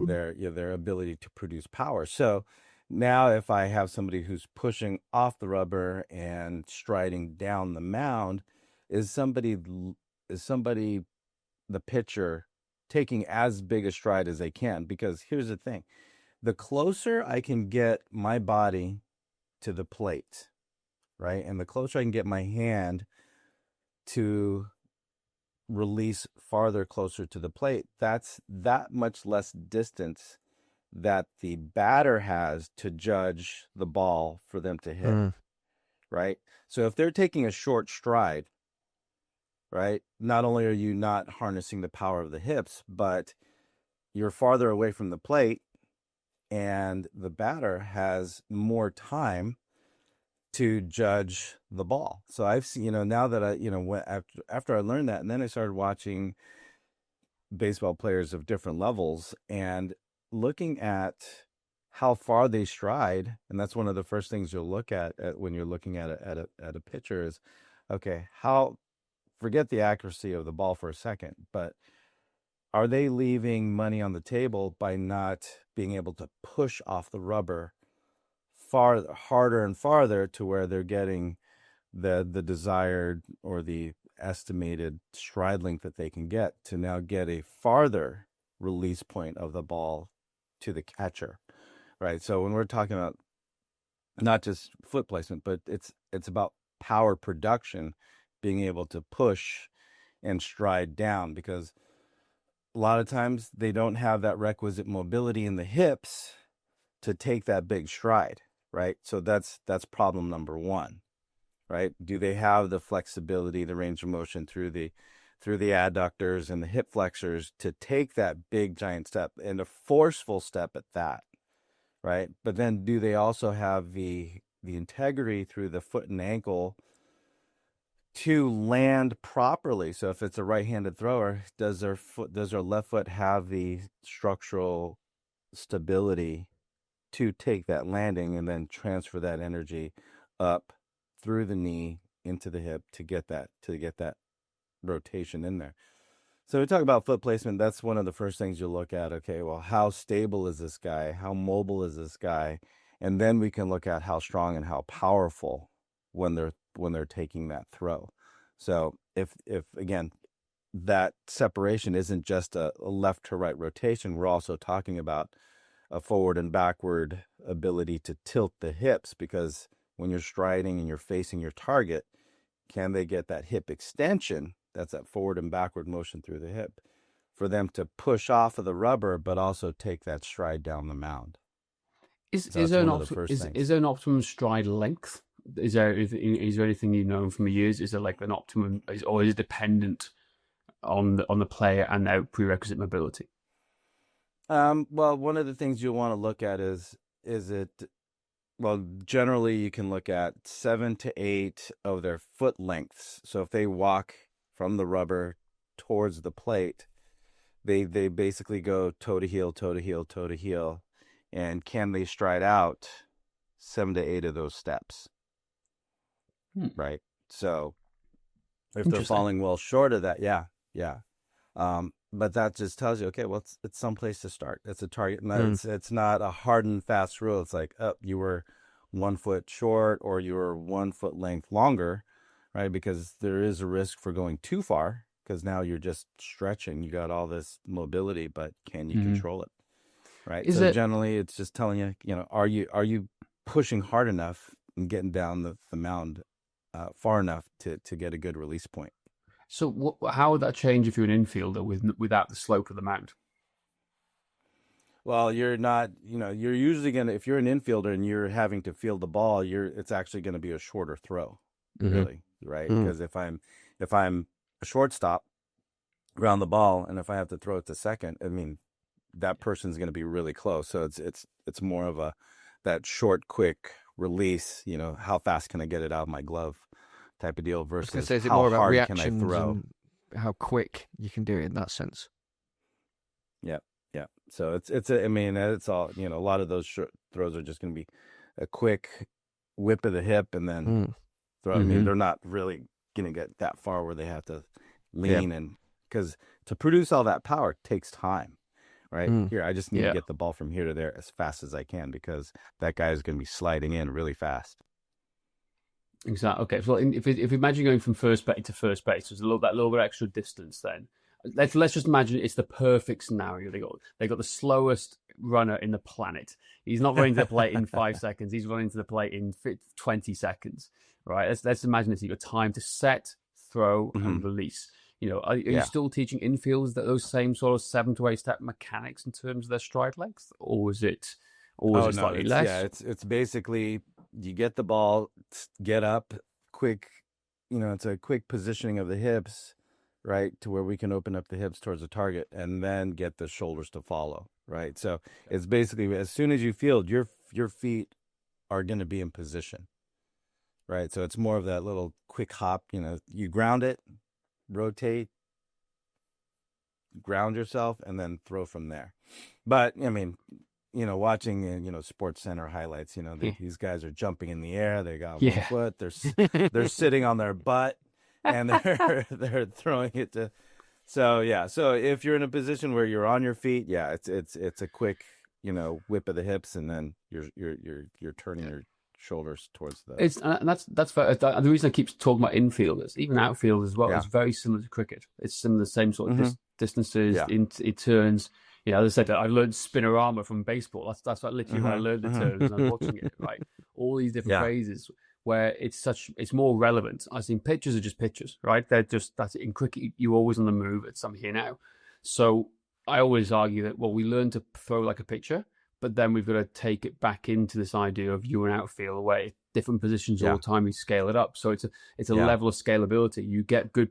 their ability to produce power. So now if I have somebody who's pushing off the rubber and striding down the mound, is somebody the pitcher taking as big a stride as they can? Because here's the thing, the closer I can get my body to the plate, right, and the closer I can get my hand to release farther closer to the plate, that's that much less distance that the batter has to judge the ball for them to hit, right? So if they're taking a short stride, right, not only are you not harnessing the power of the hips, but you're farther away from the plate and the batter has more time to judge the ball. So I've seen, now that after I learned that, and then I started watching baseball players of different levels and looking at how far they stride, and that's one of the first things you'll look at when you're looking at a pitcher is, okay, forget the accuracy of the ball for a second, but are they leaving money on the table by not being able to push off the rubber harder and farther to where they're getting the desired or the estimated stride length that they can get to now get a farther release point of the ball to the catcher, right? So when we're talking about not just foot placement, but it's about power production, being able to push and stride down, because a lot of times they don't have that requisite mobility in the hips to take that big stride, right? So that's problem number one, right? Do they have the flexibility, the range of motion through the adductors and the hip flexors to take that big giant step, and a forceful step at that, right? But then do they also have the integrity through the foot and ankle to land properly? So if it's a right-handed thrower, does their left foot have the structural stability to take that landing and then transfer that energy up through the knee into the hip to get that rotation in there? So we talk about foot placement. That's one of the first things you look at. Okay, well, how stable is this guy? How mobile is this guy? And then we can look at how strong and how powerful when they're taking that throw. So if again, that separation isn't just a left to right rotation, we're also talking about a forward and backward ability to tilt the hips, because when you're striding and you're facing your target, can they get that hip extension? That's that forward and backward motion through the hip for them to push off of the rubber, but also take that stride down the mound. Is there an optimum stride length? Is there anything you know from the years? Is there like an optimum, or is it dependent on the player and their prerequisite mobility? Well, one of the things you want to look at is it, well, generally you can look at 7 to 8 of their foot lengths. So if they walk from the rubber towards the plate, they basically go toe to heel, toe to heel, toe to heel. And can they stride out 7 to 8 of those steps? Right. So if they're falling well short of that, yeah. But that just tells you, okay, well, it's someplace to start. It's a target. It's not a hard and fast rule. It's like, you were 1 foot short or you were 1 foot length longer, right? Because there is a risk for going too far, because now you're just stretching. You got all this mobility, but can you control it? Right. Generally, it's just telling you, are you pushing hard enough and getting down the mound far enough to get a good release point? So how would that change if you're an infielder without the slope of the mound? Well, you're not, you're usually going to, if you're an infielder and you're having to field the ball, it's actually going to be a shorter throw, really, right? Because if I'm a shortstop, ground the ball, and if I have to throw it to second, I mean, that person's going to be really close. So it's more of that short, quick release. How fast can I get it out of my glove, type of deal, I was versus going to say, is it how more about hard can I reactions throw? and how quick you can do it in that sense? Yeah, yeah. So it's all, a lot of those short throws are just going to be a quick whip of the hip and then throw. I mean, they're not really going to get that far where they have to lean, and because to produce all that power takes time, right? Here, I just need to get the ball from here to there as fast as I can, because that guy is going to be sliding in really fast. Exactly. Okay. So if you imagine going from first base to first base, there's that little bit extra distance. Then let's just imagine it's the perfect scenario. They got the slowest runner in the planet. He's not running to the plate in 5 seconds. He's running to the plate in 20 seconds. Right. Let's imagine this. You've got time to set, throw, and release. Are you still teaching infielders that those same sort of 7 to 8 step mechanics in terms of their stride length, or is it slightly less? Yeah, it's basically you get the ball, get up quick. It's a quick positioning of the hips, right, to where we can open up the hips towards the target, and then get the shoulders to follow, right? So it's basically, as soon as you field, your feet are going to be in position, right? So it's more of that little quick hop. You ground it, rotate, ground yourself, and then throw from there. But I mean, watching Sports Center highlights, these guys are jumping in the air. They got 1 foot. They're sitting on their butt, and they're throwing it to. So yeah. So if you're in a position where you're on your feet, it's a quick whip of the hips, and then you're turning your shoulders towards the. And that's fair. The reason I keep talking about infielders, even outfielders as well, is very similar to cricket. It's similar, the same sort of distances. It turns. As I said, I learned spinorama from baseball. That's literally when I learned the terms and I was watching it. Right, all these different phrases where it's more relevant. I think pitchers are just pitchers, right? That's it. In cricket, you're always on the move. It's I'm here now. So I always argue that we learn to throw like a pitcher, but then we've got to take it back into this idea of you and outfield away different positions all the time. You scale it up, so it's a level of scalability. You get good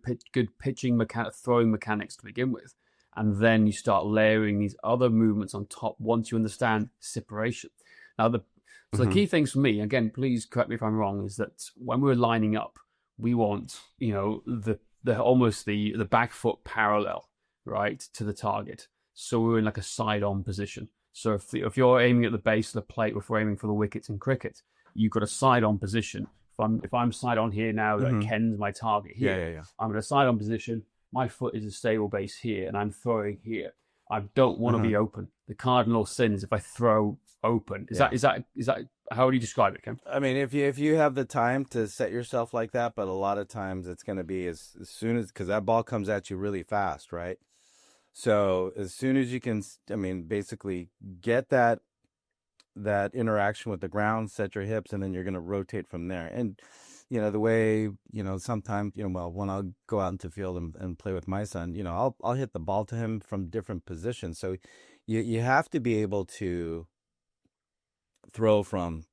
pitching throwing mechanics to begin with. And then you start layering these other movements on top once you understand separation. Now, the key things for me, again, please correct me if I'm wrong, is that when we're lining up, we want the almost the back foot parallel, right, to the target. So we're in like a side-on position. So if you're aiming at the base of the plate, or if we're aiming for the wickets in cricket, you've got a side-on position. If I'm side-on here now, that Ken's my target here. I'm in a side-on position. My foot is a stable base here, and I'm throwing here. I don't want to be open. The cardinal sin is if I throw open. Is that how would you describe it, Ken? I mean, if you have the time to set yourself like that, but a lot of times it's going to be as soon as, because that ball comes at you really fast, right? So as soon as you can, basically get that interaction with the ground, set your hips, and then you're going to rotate from there. And the way, sometimes, when I'll go out into field and play with my son, I'll hit the ball to him from different positions. So you have to be able to throw from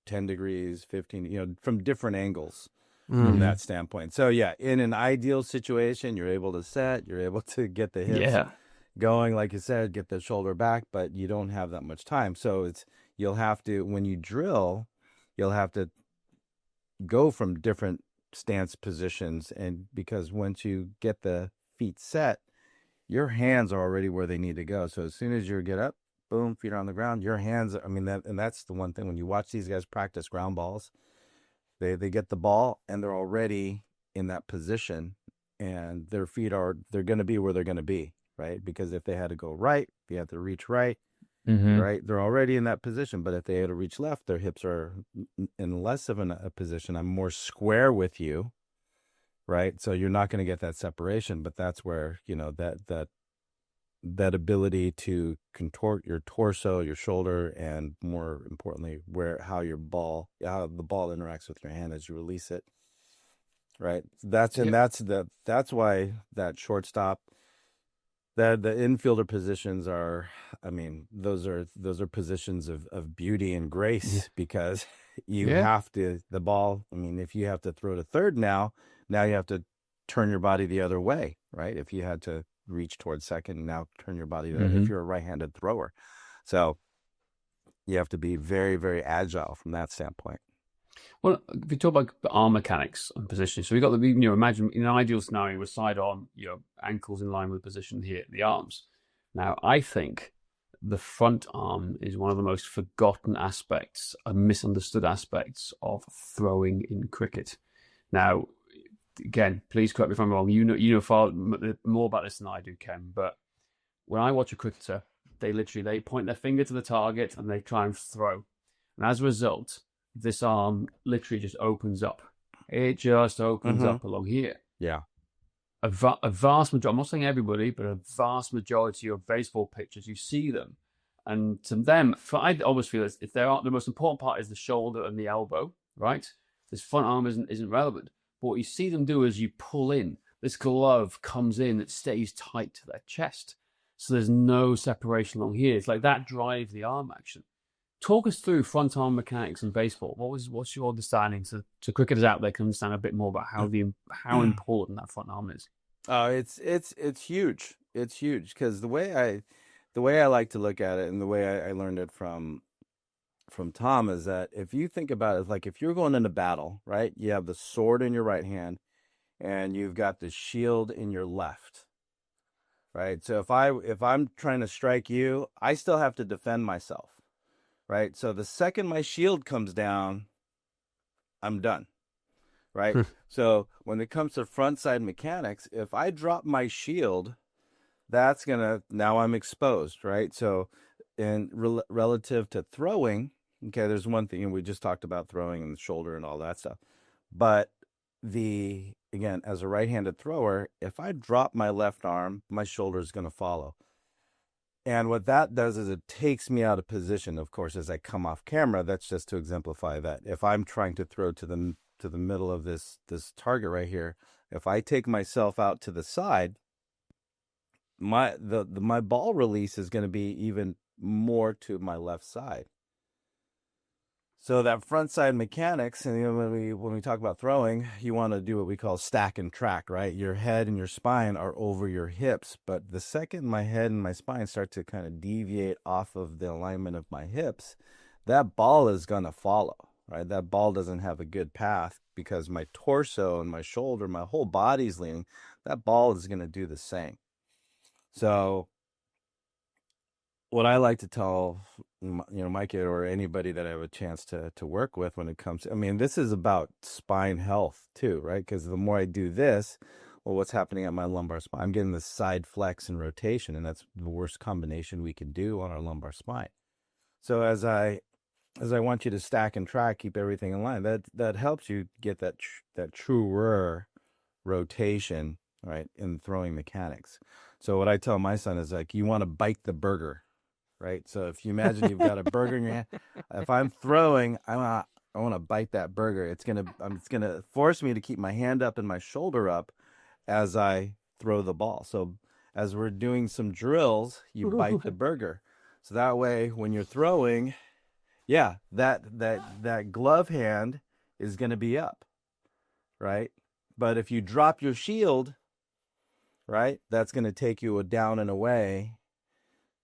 10 degrees, 15, from different angles from that standpoint. So yeah, in an ideal situation, you're able to set, you're able to get the hips going, like you said, get the shoulder back, but you don't have that much time. So you'll have to, when you drill, you'll have to go from different stance positions, and because once you get the feet set, your hands are already where they need to go. So as soon as you get up, boom, feet are on the ground, your hands, and that's the one thing when you watch these guys practice ground balls, they get the ball and they're already in that position, and their feet they're going to be where they're going to be, right? Because if they had to go right, they have to reach right, right? They're already in that position. But if they had to reach left, their hips are in less of a position. I'm more square with you, right? So you're not going to get that separation. But that's where, that ability to contort your torso, your shoulder, and more importantly, how the ball interacts with your hand as you release it, right? That's why that shortstop, that the infielder positions are, those are positions of beauty and grace, because you have to, the ball, if you have to throw to third now you have to turn your body the other way, right? If you had to reach towards second, now turn your body to Mm-hmm. if you're a right-handed thrower. So you have to be very, very agile from that standpoint. Well, if you talk about arm mechanics and positioning, so we got the, imagine in an ideal scenario with side on, ankles in line with position here, the arms. Now, I think the front arm is one of the most forgotten aspects and misunderstood aspects of throwing in cricket. Now, again, please correct me if I'm wrong. You know far more about this than I do, Ken. But when I watch a cricketer, they point their finger to the target and they try and throw, and as a result, this arm literally just opens up. It just opens up along here. Yeah. A vast majority, I'm not saying everybody, but a vast majority of baseball pitchers, you see them. And to them, I always feel if they are, the most important part is the shoulder and the elbow, right? This front arm isn't relevant. But what you see them do is you pull in. This glove comes in, it stays tight to their chest. So there's no separation along here. It's like that drives the arm action. Talk us through front arm mechanics in baseball. What's your understanding so cricketers out there can understand a bit more about how important that front arm is? It's huge. It's huge because the way I like to look at it and the way I learned it from Tom is that if you think about it, like if you're going into battle, right? You have the sword in your right hand and you've got the shield in your left. Right? So if I'm trying to strike you, I still have to defend myself. Right? So the second my shield comes down, I'm done. Right? So when it comes to front side mechanics, if I drop my shield, now I'm exposed, right? So relative to throwing, okay, there's one thing, and we just talked about throwing and the shoulder and all that stuff. But again, as a right-handed thrower, if I drop my left arm, my shoulder is going to follow. And what that does is it takes me out of position, of course, as I come off camera. That's just to exemplify that. If I'm trying to throw to the middle of this target right here, if I take myself out to the side, my ball release is going to be even more to my left side. So that front side mechanics, and when we talk about throwing, you want to do what we call stack and track, right? Your head and your spine are over your hips, but the second my head and my spine start to kind of deviate off of the alignment of my hips, that ball is going to follow, right? That ball doesn't have a good path because my torso and my shoulder, my whole body's leaning. That ball is going to do the same. So what I like to tell, my kid or anybody that I have a chance to work with when it comes to, this is about spine health too, right? Because the more I do this, well, what's happening at my lumbar spine? I'm getting the side flex and rotation, and that's the worst combination we can do on our lumbar spine. So as I want you to stack and track, keep everything in line, that helps you get that truer rotation, right, in throwing mechanics. So what I tell my son is like, you want to bite the burger, right? So if you imagine you've got a burger in your hand, if I'm throwing, I want to bite that burger. It's gonna force me to keep my hand up and my shoulder up as I throw the ball. So as we're doing some drills, you bite the burger. So that way, when you're throwing, yeah, that glove hand is going to be up, right? But if you drop your shield, right, that's going to take you down and away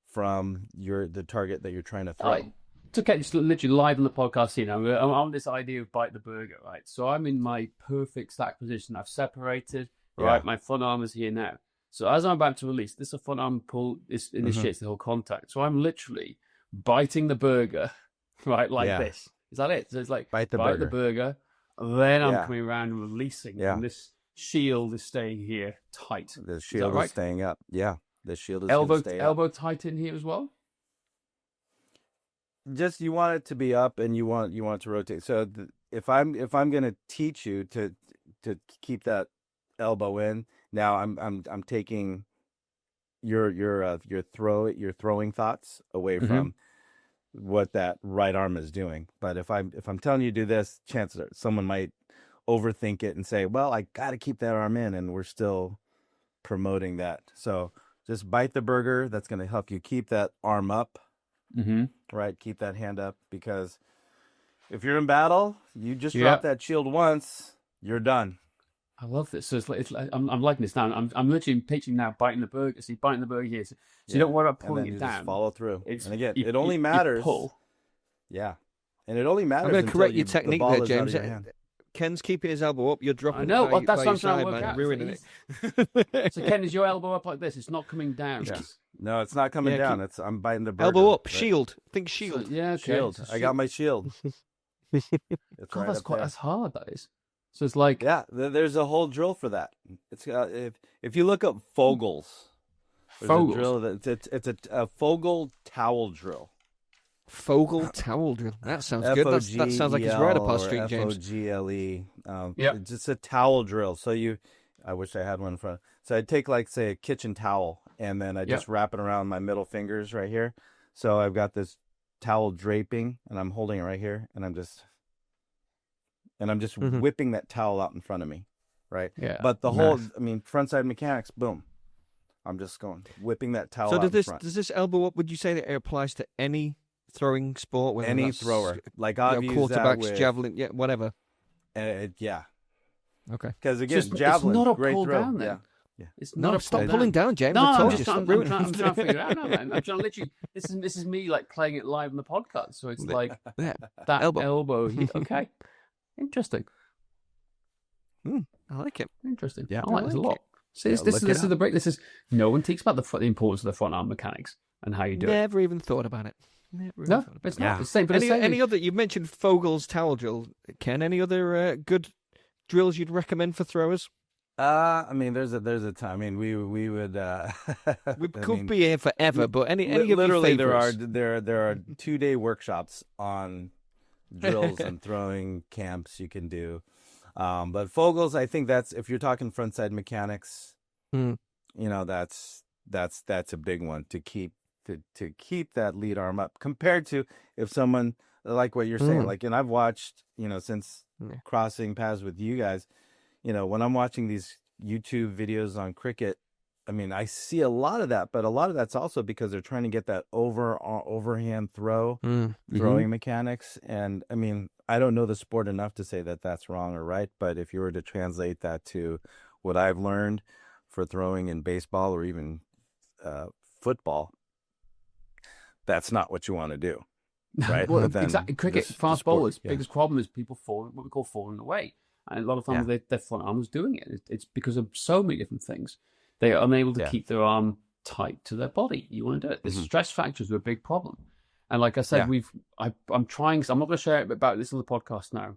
from the target that you're trying to throw. Right. It's okay, just literally live on the podcast here now. I'm on this idea of bite the burger, right? So I'm in my perfect stack position. I've separated, right? My front arm is here now. So as I'm about to release, this front arm pull initiates the whole contact. So I'm literally biting the burger, right, like this. Is that it? So it's like bite the burger, then I'm coming around and releasing, and this shield is staying here tight. The shield is staying up. Yeah, the shield is elbow tight in here as well. Just you want it to be up, and you want it to rotate. So if I'm going to teach you to keep that elbow in, now I'm taking your throwing thoughts away from what that right arm is doing. But if I'm telling you to do this, chances are someone might overthink it and say, well, I got to keep that arm in, and we're still promoting that. So just bite the burger. That's going to help you keep that arm up, right? Keep that hand up, because if you're in battle, you just drop that shield once, you're done. I love this. So I'm liking this now. I'm literally picturing now biting the burger. So you're biting the burger here. So you don't worry about And pulling then it you down. just follow through. It's, And again, you, it only you matters. pull. Yeah. And it only matters I'm going to until correct your the technique ball there, is out of James. your hand. Ken's keeping his elbow up. You're dropping I know. it by, That's by what your I'm trying to side, work man, out. ruining it. So Ken, is your elbow up like this? It's not coming down. No, it's not coming Yeah, down. I'm biting the burger. Elbow up, right? shield. Think shield. So, yeah, okay. Shield. So I got my shield. It's God, right that's up quite. there. That's hard. That is. So it's like. Yeah, there's a whole drill for that. It's if you look up Fogels, there's a drill that it's a Fogel towel drill. Fogel towel drill. That sounds good. That sounds like it's right up our street, James. Fogle. Yeah. It's just a towel drill. So I wish I had one in front. So I'd take like say a kitchen towel and then I just wrap it around my middle fingers right here. So I've got this towel draping and I'm holding it right here and I'm just whipping that towel out in front of me, right? Yeah. But the whole, frontside mechanics, boom. I'm just whipping that towel out in front. Does this elbow up, would you say that it applies to any throwing sport? Whether Any that's, thrower. Like I've used that quarterbacks, with, javelin, whatever. Yeah. Okay. Because again, it's javelin, not a great pull throw. down then. Yeah. It's not a Stop pull pulling down, James. No, I told I'm you. trying to figure it out now, man. I'm trying to literally. This is me like playing it live on the podcast. So it's like Yeah. that Elbow. elbow. Okay, interesting. I like it. Interesting. Yeah. I like this a lot. See, Yeah, this is the break. This is no one talks about the importance of the front arm mechanics and how you do it. Never even thought about it. No, it's not. Yeah. It's the same. But Any other? You mentioned Fogel's towel drill, Ken. Any other good drills you'd recommend for throwers? There's a time. I mean, we would. We could be here forever, but any literally of your favorites? there are 2-day workshops on drills and throwing camps you can do. But Fogels, I think that's if you're talking frontside mechanics, that's a big one to keep that lead arm up compared to if someone like what you're saying, like, and I've watched, since crossing paths with you guys, when I'm watching these YouTube videos on cricket, I see a lot of that, but a lot of that's also because they're trying to get that overhand throwing mechanics. And I don't know the sport enough to say that that's wrong or right, but if you were to translate that to what I've learned for throwing in baseball or even football, that's not what you want to do, right? Well, exactly. Cricket, fast bowlers, biggest problem is people what we call falling away. And a lot of times their front arm was doing it. It's because of so many different things. They are unable to keep their arm tight to their body. You want to do it. The stress factors are a big problem. And like I said, I'm trying. I'm not going to share about this on the podcast now.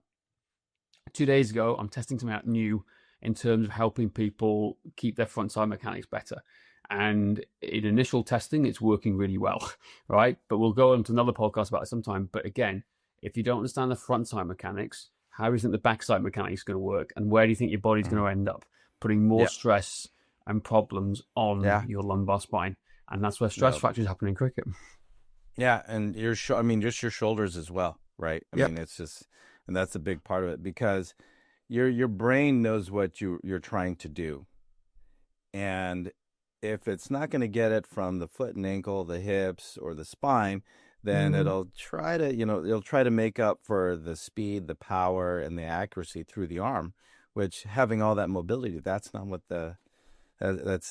2 days ago, I'm testing something out new in terms of helping people keep their front side mechanics better. And in initial testing, it's working really well, right? But we'll go on to another podcast about it sometime. But again, if you don't understand the front side mechanics, how do you think the backside mechanics is going to work? And where do you think your body's going to end up? Putting more stress and problems on your lumbar spine. And that's where stress fractures happen in cricket. Yeah, and just your shoulders as well, right? I mean, it's just, and that's a big part of it because your brain knows what you're trying to do. And if it's not going to get it from the foot and ankle, the hips, or the spine, then it'll try to make up for the speed, the power, and the accuracy through the arm, which having all that mobility, that's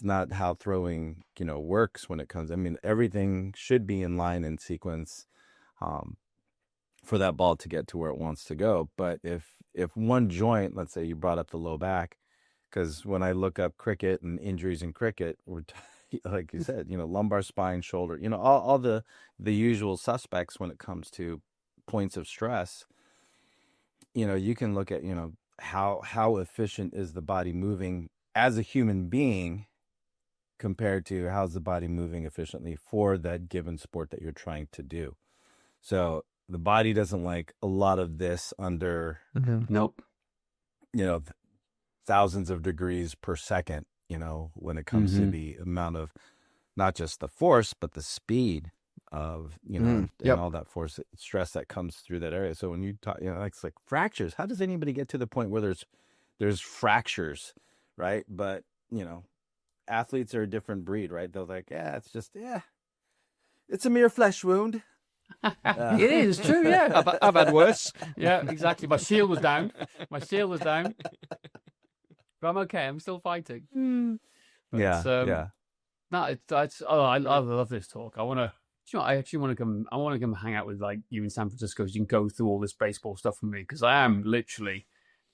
not how throwing, works when it comes. Everything should be in line and sequence for that ball to get to where it wants to go. But if one joint, let's say you brought up the low back, because when I look up cricket and injuries in cricket, like you said, lumbar spine, shoulder, all the usual suspects when it comes to points of stress. You can look at, how efficient is the body moving as a human being compared to how's the body moving efficiently for that given sport that you're trying to do. So the body doesn't like a lot of this under, Nope. thousands of degrees per second, when it comes to the amount of not just the force, but the speed of, and all that force, stress that comes through that area. So when you talk, it's like fractures. How does anybody get to the point where there's fractures, right? But, athletes are a different breed, right? They're like, it's a mere flesh wound. It is true, yeah. I've had worse. Yeah, exactly. My shield was down. but I'm okay. I'm still fighting. But, Yeah. no, it's oh, I love this talk. I want to. You know, I actually want to come. I want to come hang out with like you in San Francisco, so you can go through all this baseball stuff with me because I am literally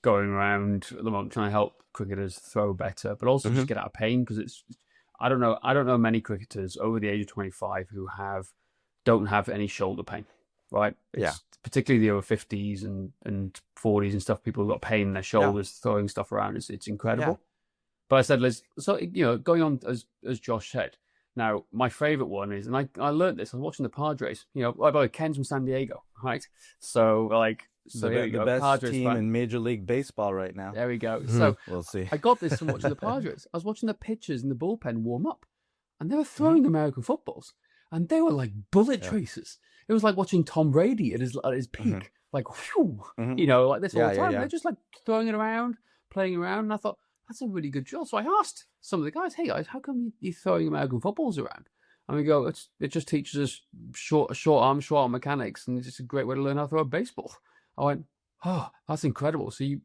going around at the moment trying to help cricketers throw better, but also just get out of pain because it's. I don't know many cricketers over the age of 25 who don't have any shoulder pain, right? It's particularly the over 50s and 40s and stuff. People who've got pain in their shoulders throwing stuff around. It's incredible. But I said, Liz, so going on as Josh said. Now, my favorite one is, and I learned this. I was watching the Padres. By the way, Ken's from San Diego, right? So The best Padres team fan. in Major League Baseball right now. There we go. So we'll see. I got this from watching the Padres. I was watching the pitchers in the bullpen warm up, and they were throwing American footballs, and they were like bullet tracers. It was like watching Tom Brady at his peak, like whew, like this all the time. They're just like throwing it around, playing around, and I thought that's a really good drill. So I asked some of the guys, "Hey guys, how come you're throwing American footballs around?" And we go, "It just teaches us short arm mechanics, and it's just a great way to learn how to throw a baseball." I went, "Oh, that's incredible!" So you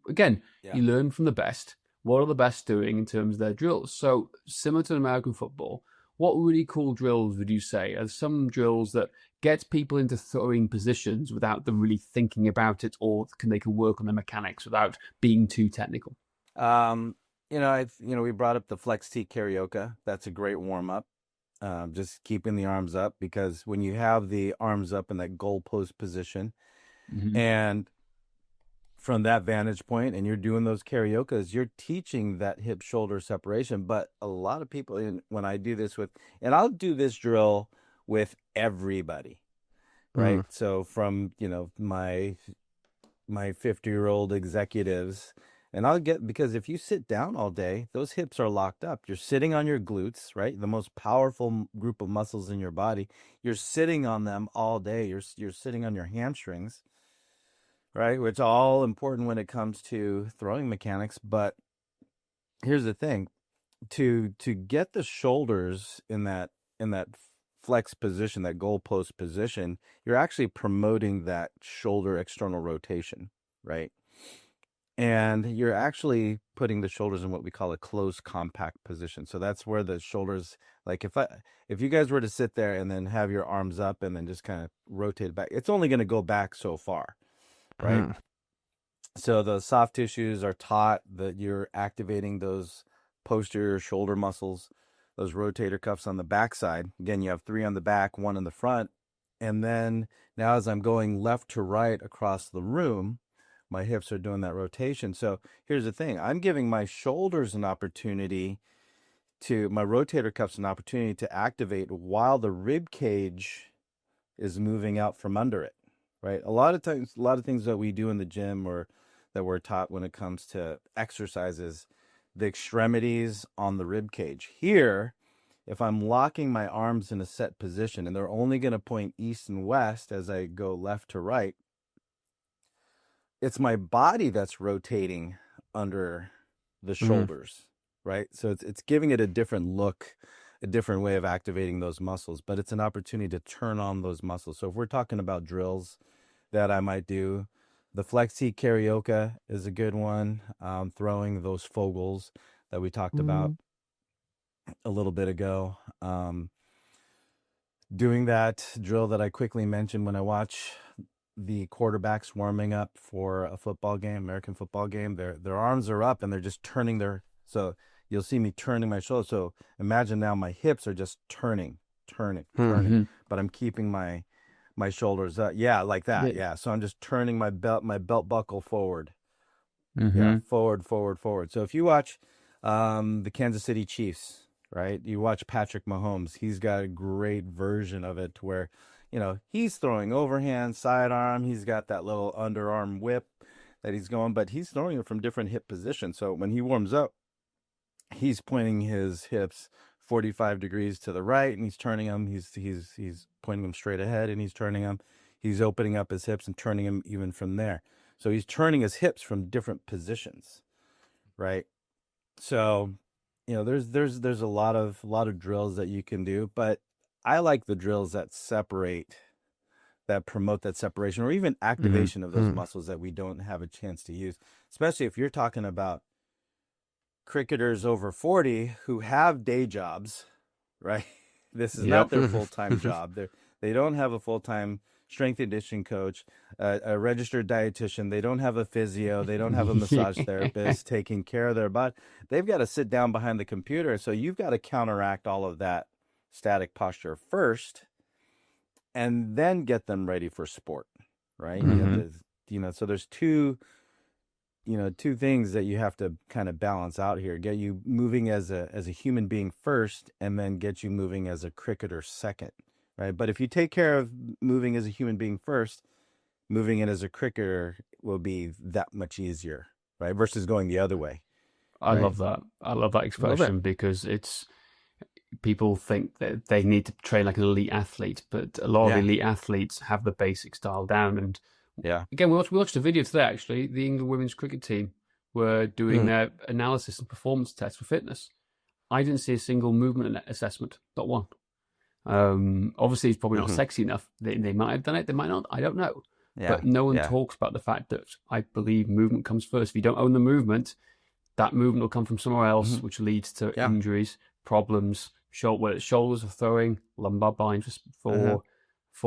learn from the best. What are the best doing in terms of their drills? So similar to American football, what really cool drills would you say are some drills that get people into throwing positions without them really thinking about it, or they can work on the mechanics without being too technical? We brought up the flex T karaoke. That's a great warm up. Just keeping the arms up, because when you have the arms up in that goalpost position, and from that vantage point, and you're doing those karaoke's, you're teaching that hip shoulder separation. But a lot of people, when I do this and I'll do this drill with everybody, right? So from my 50-year-old executives. And because if you sit down all day, those hips are locked up. You're sitting on your glutes, right? The most powerful group of muscles in your body. You're sitting on them all day. You're sitting on your hamstrings, right? Which is all important when it comes to throwing mechanics. But here's the thing: to get the shoulders in that flex position, that goalpost position, you're actually promoting that shoulder external rotation, right? And you're actually putting the shoulders in what we call a close compact position. So that's where the shoulders, like if you guys were to sit there and then have your arms up and then just kind of rotate back, it's only going to go back so far, right? So the soft tissues are taught that you're activating those posterior shoulder muscles, those rotator cuffs on the backside. Again, you have 3 on the back, 1 in the front. And then now as I'm going left to right across the room, my hips are doing that rotation. So here's the thing. I'm giving my shoulders my rotator cuffs an opportunity to activate while the rib cage is moving out from under it, right? A lot of things that we do in the gym or that we're taught when it comes to exercises, the extremities on the rib cage. Here, if I'm locking my arms in a set position and they're only going to point east and west as I go left to right, it's my body that's rotating under the shoulders, right? So it's giving it a different look, a different way of activating those muscles, but it's an opportunity to turn on those muscles. So if we're talking about drills that I might do, the flex T karaoke is a good one. Throwing those fogels that we talked about a little bit ago. Doing that drill that I quickly mentioned when I watch the quarterbacks warming up for a football game, American football game, their arms are up and they're just turning so you'll see me turning my shoulders. So imagine now my hips are just turning, but I'm keeping my shoulders up. Yeah, like that. Yeah. So I'm just turning my belt buckle forward. Yeah, forward. So if you watch the Kansas City Chiefs, right? You watch Patrick Mahomes. He's got a great version of it where he's throwing overhand, sidearm. He's got that little underarm whip that he's going, but he's throwing it from different hip positions. So when he warms up, he's pointing his hips 45 degrees to the right, and he's turning them. He's pointing them straight ahead, and he's turning them. He's opening up his hips and turning them even from there. So he's turning his hips from different positions, right? So, there's a lot of drills that you can do, but I like the drills that promote that separation or even activation of those muscles that we don't have a chance to use, especially if you're talking about cricketers over 40 who have day jobs, right? This is not their full-time job. They don't have a full-time strength and conditioning coach, a registered dietitian. They don't have a physio. They don't have a massage therapist taking care of their body. They've got to sit down behind the computer. So you've got to counteract all of that static posture first, and then get them ready for sport, right? So there's two things that you have to kind of balance out here. Get you moving as a human being first, and then get you moving as a cricketer second, right? But if you take care of moving as a human being first, moving in as a cricketer will be that much easier, right? Versus going the other way. I love that. I love that expression because it's people think that they need to train like an elite athlete, but a lot of elite athletes have the basics dialed down. And again, we watched a video today, actually. The England women's cricket team were doing their analysis and performance tests for fitness. I didn't see a single movement assessment, not one. Obviously, it's probably not sexy enough. They might have done it, they might not. I don't know. But no one talks about the fact that I believe movement comes first. If you don't own the movement, that movement will come from somewhere else, which leads to injuries, problems, whether it's shoulders for throwing, lumbar binds for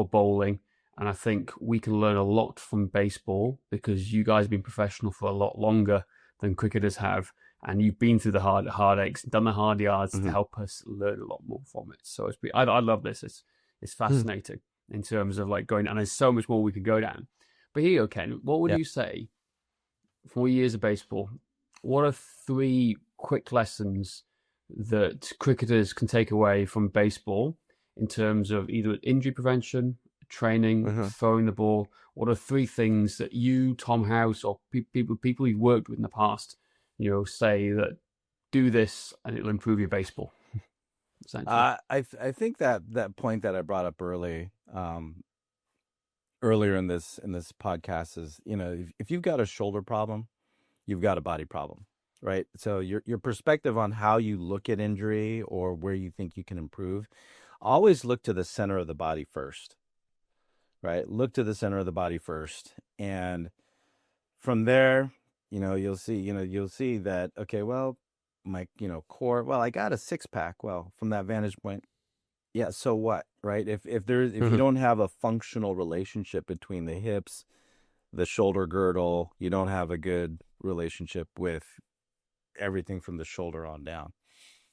bowling. And I think we can learn a lot from baseball because you guys have been professional for a lot longer than cricketers have. And you've been through the heartaches, done the hard yards to help us learn a lot more from it. So I love this. It's fascinating in terms of like going, and there's so much more we could go down. But here you go, Ken. What would you say, 4 years of baseball, what are 3 quick lessons that cricketers can take away from baseball in terms of either injury prevention, training, throwing the ball? What are 3 things that you, Tom House, or people you've worked with in the past, say that do this and it'll improve your baseball? I think that point that I brought up earlier in this podcast is, if you've got a shoulder problem, you've got a body problem, right? So your perspective on how you look at injury or where you think you can improve, always look to the center of the body first, right? Look to the center of the body first, and from there, you'll see that, okay, well, my core, well, I got a 6-pack. Well, from that vantage point, yeah, so what, right? If you don't have a functional relationship between the hips, the shoulder girdle, you don't have a good relationship with everything from the shoulder on down.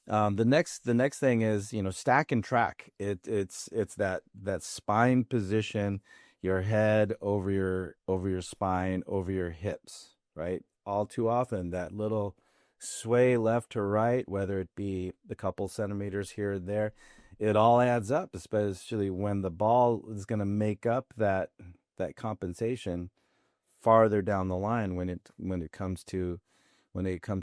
The next thing is, stack and track. It's that spine position, your head over your spine, over your hips, right? All too often, that little sway left to right, whether it be a couple centimeters here or there, it all adds up, especially when the ball is going to make up that compensation farther down the line when it comes to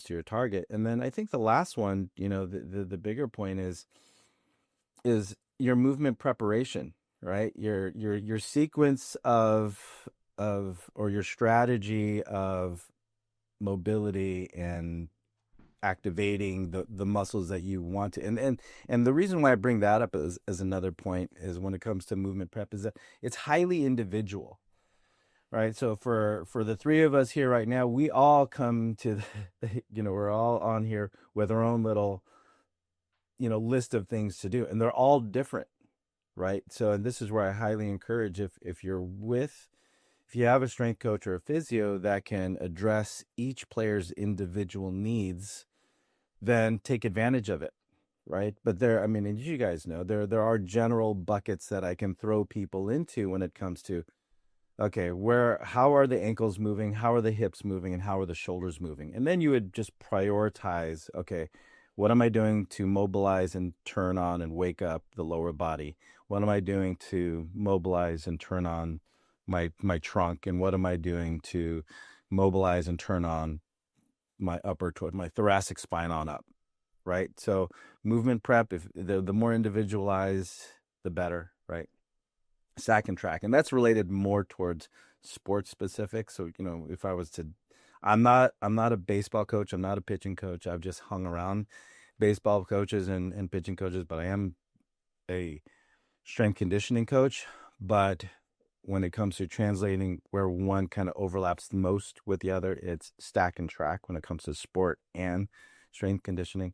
your target. And then I think the last one, the bigger point is your movement preparation, right? Your sequence of or your strategy of mobility and activating the muscles that you want to. And the reason why I bring that up as another point is when it comes to movement prep is that it's highly individual. Right. So for the 3 of us here right now, we all come to, we're all on here with our own little, list of things to do, and they're all different. Right. So, and this is where I highly encourage if you have a strength coach or a physio that can address each player's individual needs, then take advantage of it. Right. But as you guys know, there are general buckets that I can throw people into when it comes to, okay, how are the ankles moving? How are the hips moving? And how are the shoulders moving? And then you would just prioritize, okay, what am I doing to mobilize and turn on and wake up the lower body? What am I doing to mobilize and turn on my trunk? And what am I doing to mobilize and turn on my my thoracic spine on up, right? So movement prep, if the more individualized, the better, right? Sack and track, and that's related more towards sports specific. So if I was to, I'm not a baseball coach, I'm not a pitching coach. I've just hung around baseball coaches and pitching coaches, but I am a strength conditioning coach. But when it comes to translating where one kind of overlaps the most with the other, it's stack and track when it comes to sport and strength conditioning.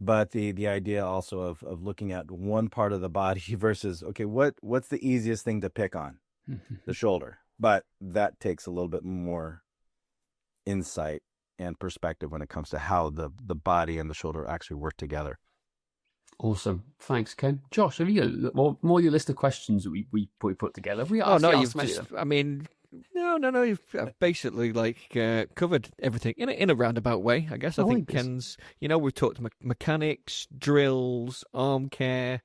But the idea also of looking at one part of the body versus, okay, what's the easiest thing to pick on? The shoulder. But that takes a little bit more insight and perspective when it comes to how the body and the shoulder actually work together. Awesome. Thanks, Ken. Josh, have you got more your list of questions that we put together? Have we Oh, no, actually you've asked many just, of them? I mean, no, you've basically covered everything in a roundabout way, I guess. I think Ken's, we've talked mechanics, drills, arm care,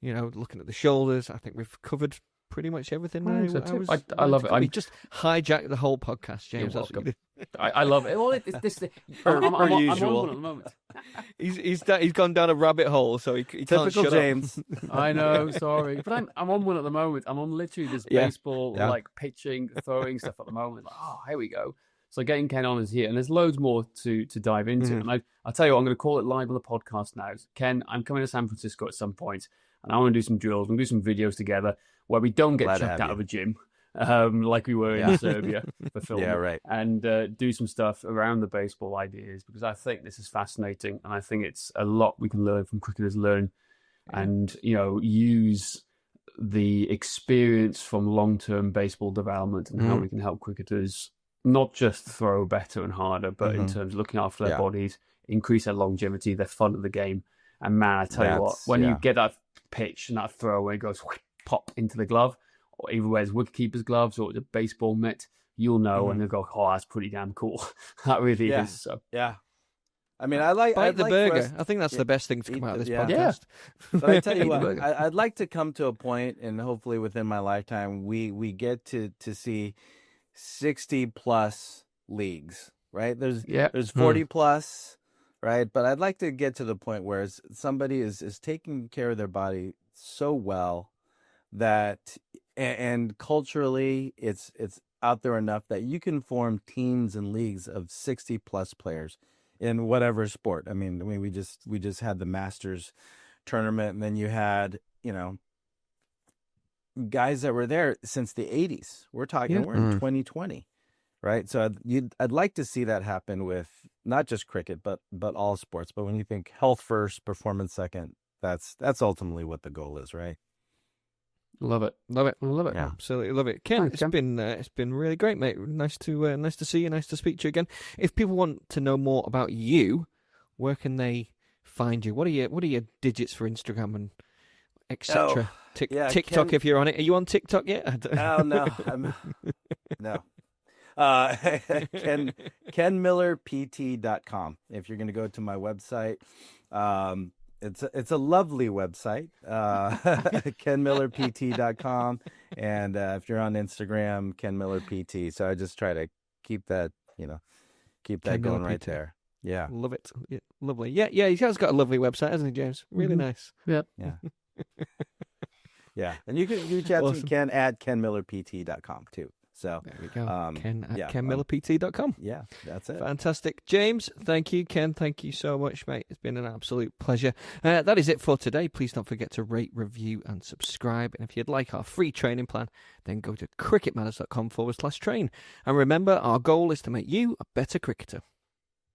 looking at the shoulders. I think we've covered pretty much everything. I love it. We just hijacked the whole podcast, James. You're That's what welcome. I love it. Well, I'm on usual. one at the moment. He's gone down a rabbit hole, so he can't Typical shut James. up. I know, sorry, but I'm on one at the moment. I'm on literally this baseball, like pitching, throwing stuff at the moment. Like, here we go. So getting Ken on is here, and there's loads more to dive into. And I'll tell you what, I'm going to call it live on the podcast now. Ken, I'm coming to San Francisco at some point, and I want to do some drills. We'll do some videos together where we don't get chucked out of a gym. Like we were in Serbia for filming. Yeah, right. And do some stuff around the baseball ideas, because I think this is fascinating, and I think it's a lot we can learn from cricketers and use the experience from long-term baseball development and how we can help cricketers not just throw better and harder, but in terms of looking after their bodies, increase their longevity, their fun of the game. And man, I tell you what, when you get that pitch and that throw where it goes pop into the glove, or either wears wicketkeeper's gloves or the baseball mitt, you'll know, and they'll go, that's pretty damn cool. That really is. So. Yeah. I mean, I like the burger. I think that's the best thing to come out of this podcast. But I tell you what, I'd like to come to a point, and hopefully within my lifetime, we get to see 60 plus leagues, right? There's 40 plus, right? But I'd like to get to the point where somebody is taking care of their body so well that, and culturally, it's out there enough that you can form teams and leagues of 60 plus players in whatever sport. I mean, we just had the Masters tournament, and then you had, guys that were there since the 80s. We're talking, we're in 2020, right? So I'd like to see that happen with not just cricket, but all sports. But when you think health first, performance second, that's ultimately what the goal is, right? Love it. Yeah. Absolutely love it, Ken. Thanks, It's been really great, mate. Nice to see you. Nice to speak to you again. If people want to know more about you, where can they find you? What are your digits for Instagram and etc.? TikTok, if you're on it. Are you on TikTok yet? Oh no, no. KenMillerPT.com. If you're going to go to my website, it's a lovely website, KenMillerPT.com, and if you're on Instagram, KenMillerPT. So I just try to keep that going right there. Yeah, love it. Yeah, lovely. Yeah. He has got a lovely website, hasn't he, James? Really nice. Yep. Yeah. Yeah, and you can reach out to me, Ken at KenMillerPT.com too. So there we go. Ken at KenMillerPT.com. Yeah, that's it. Fantastic. James, thank you. Ken, thank you so much, mate. It's been an absolute pleasure. That is it for today. Please don't forget to rate, review, and subscribe. And if you'd like our free training plan, then go to cricketmatters.com/train. And remember, our goal is to make you a better cricketer.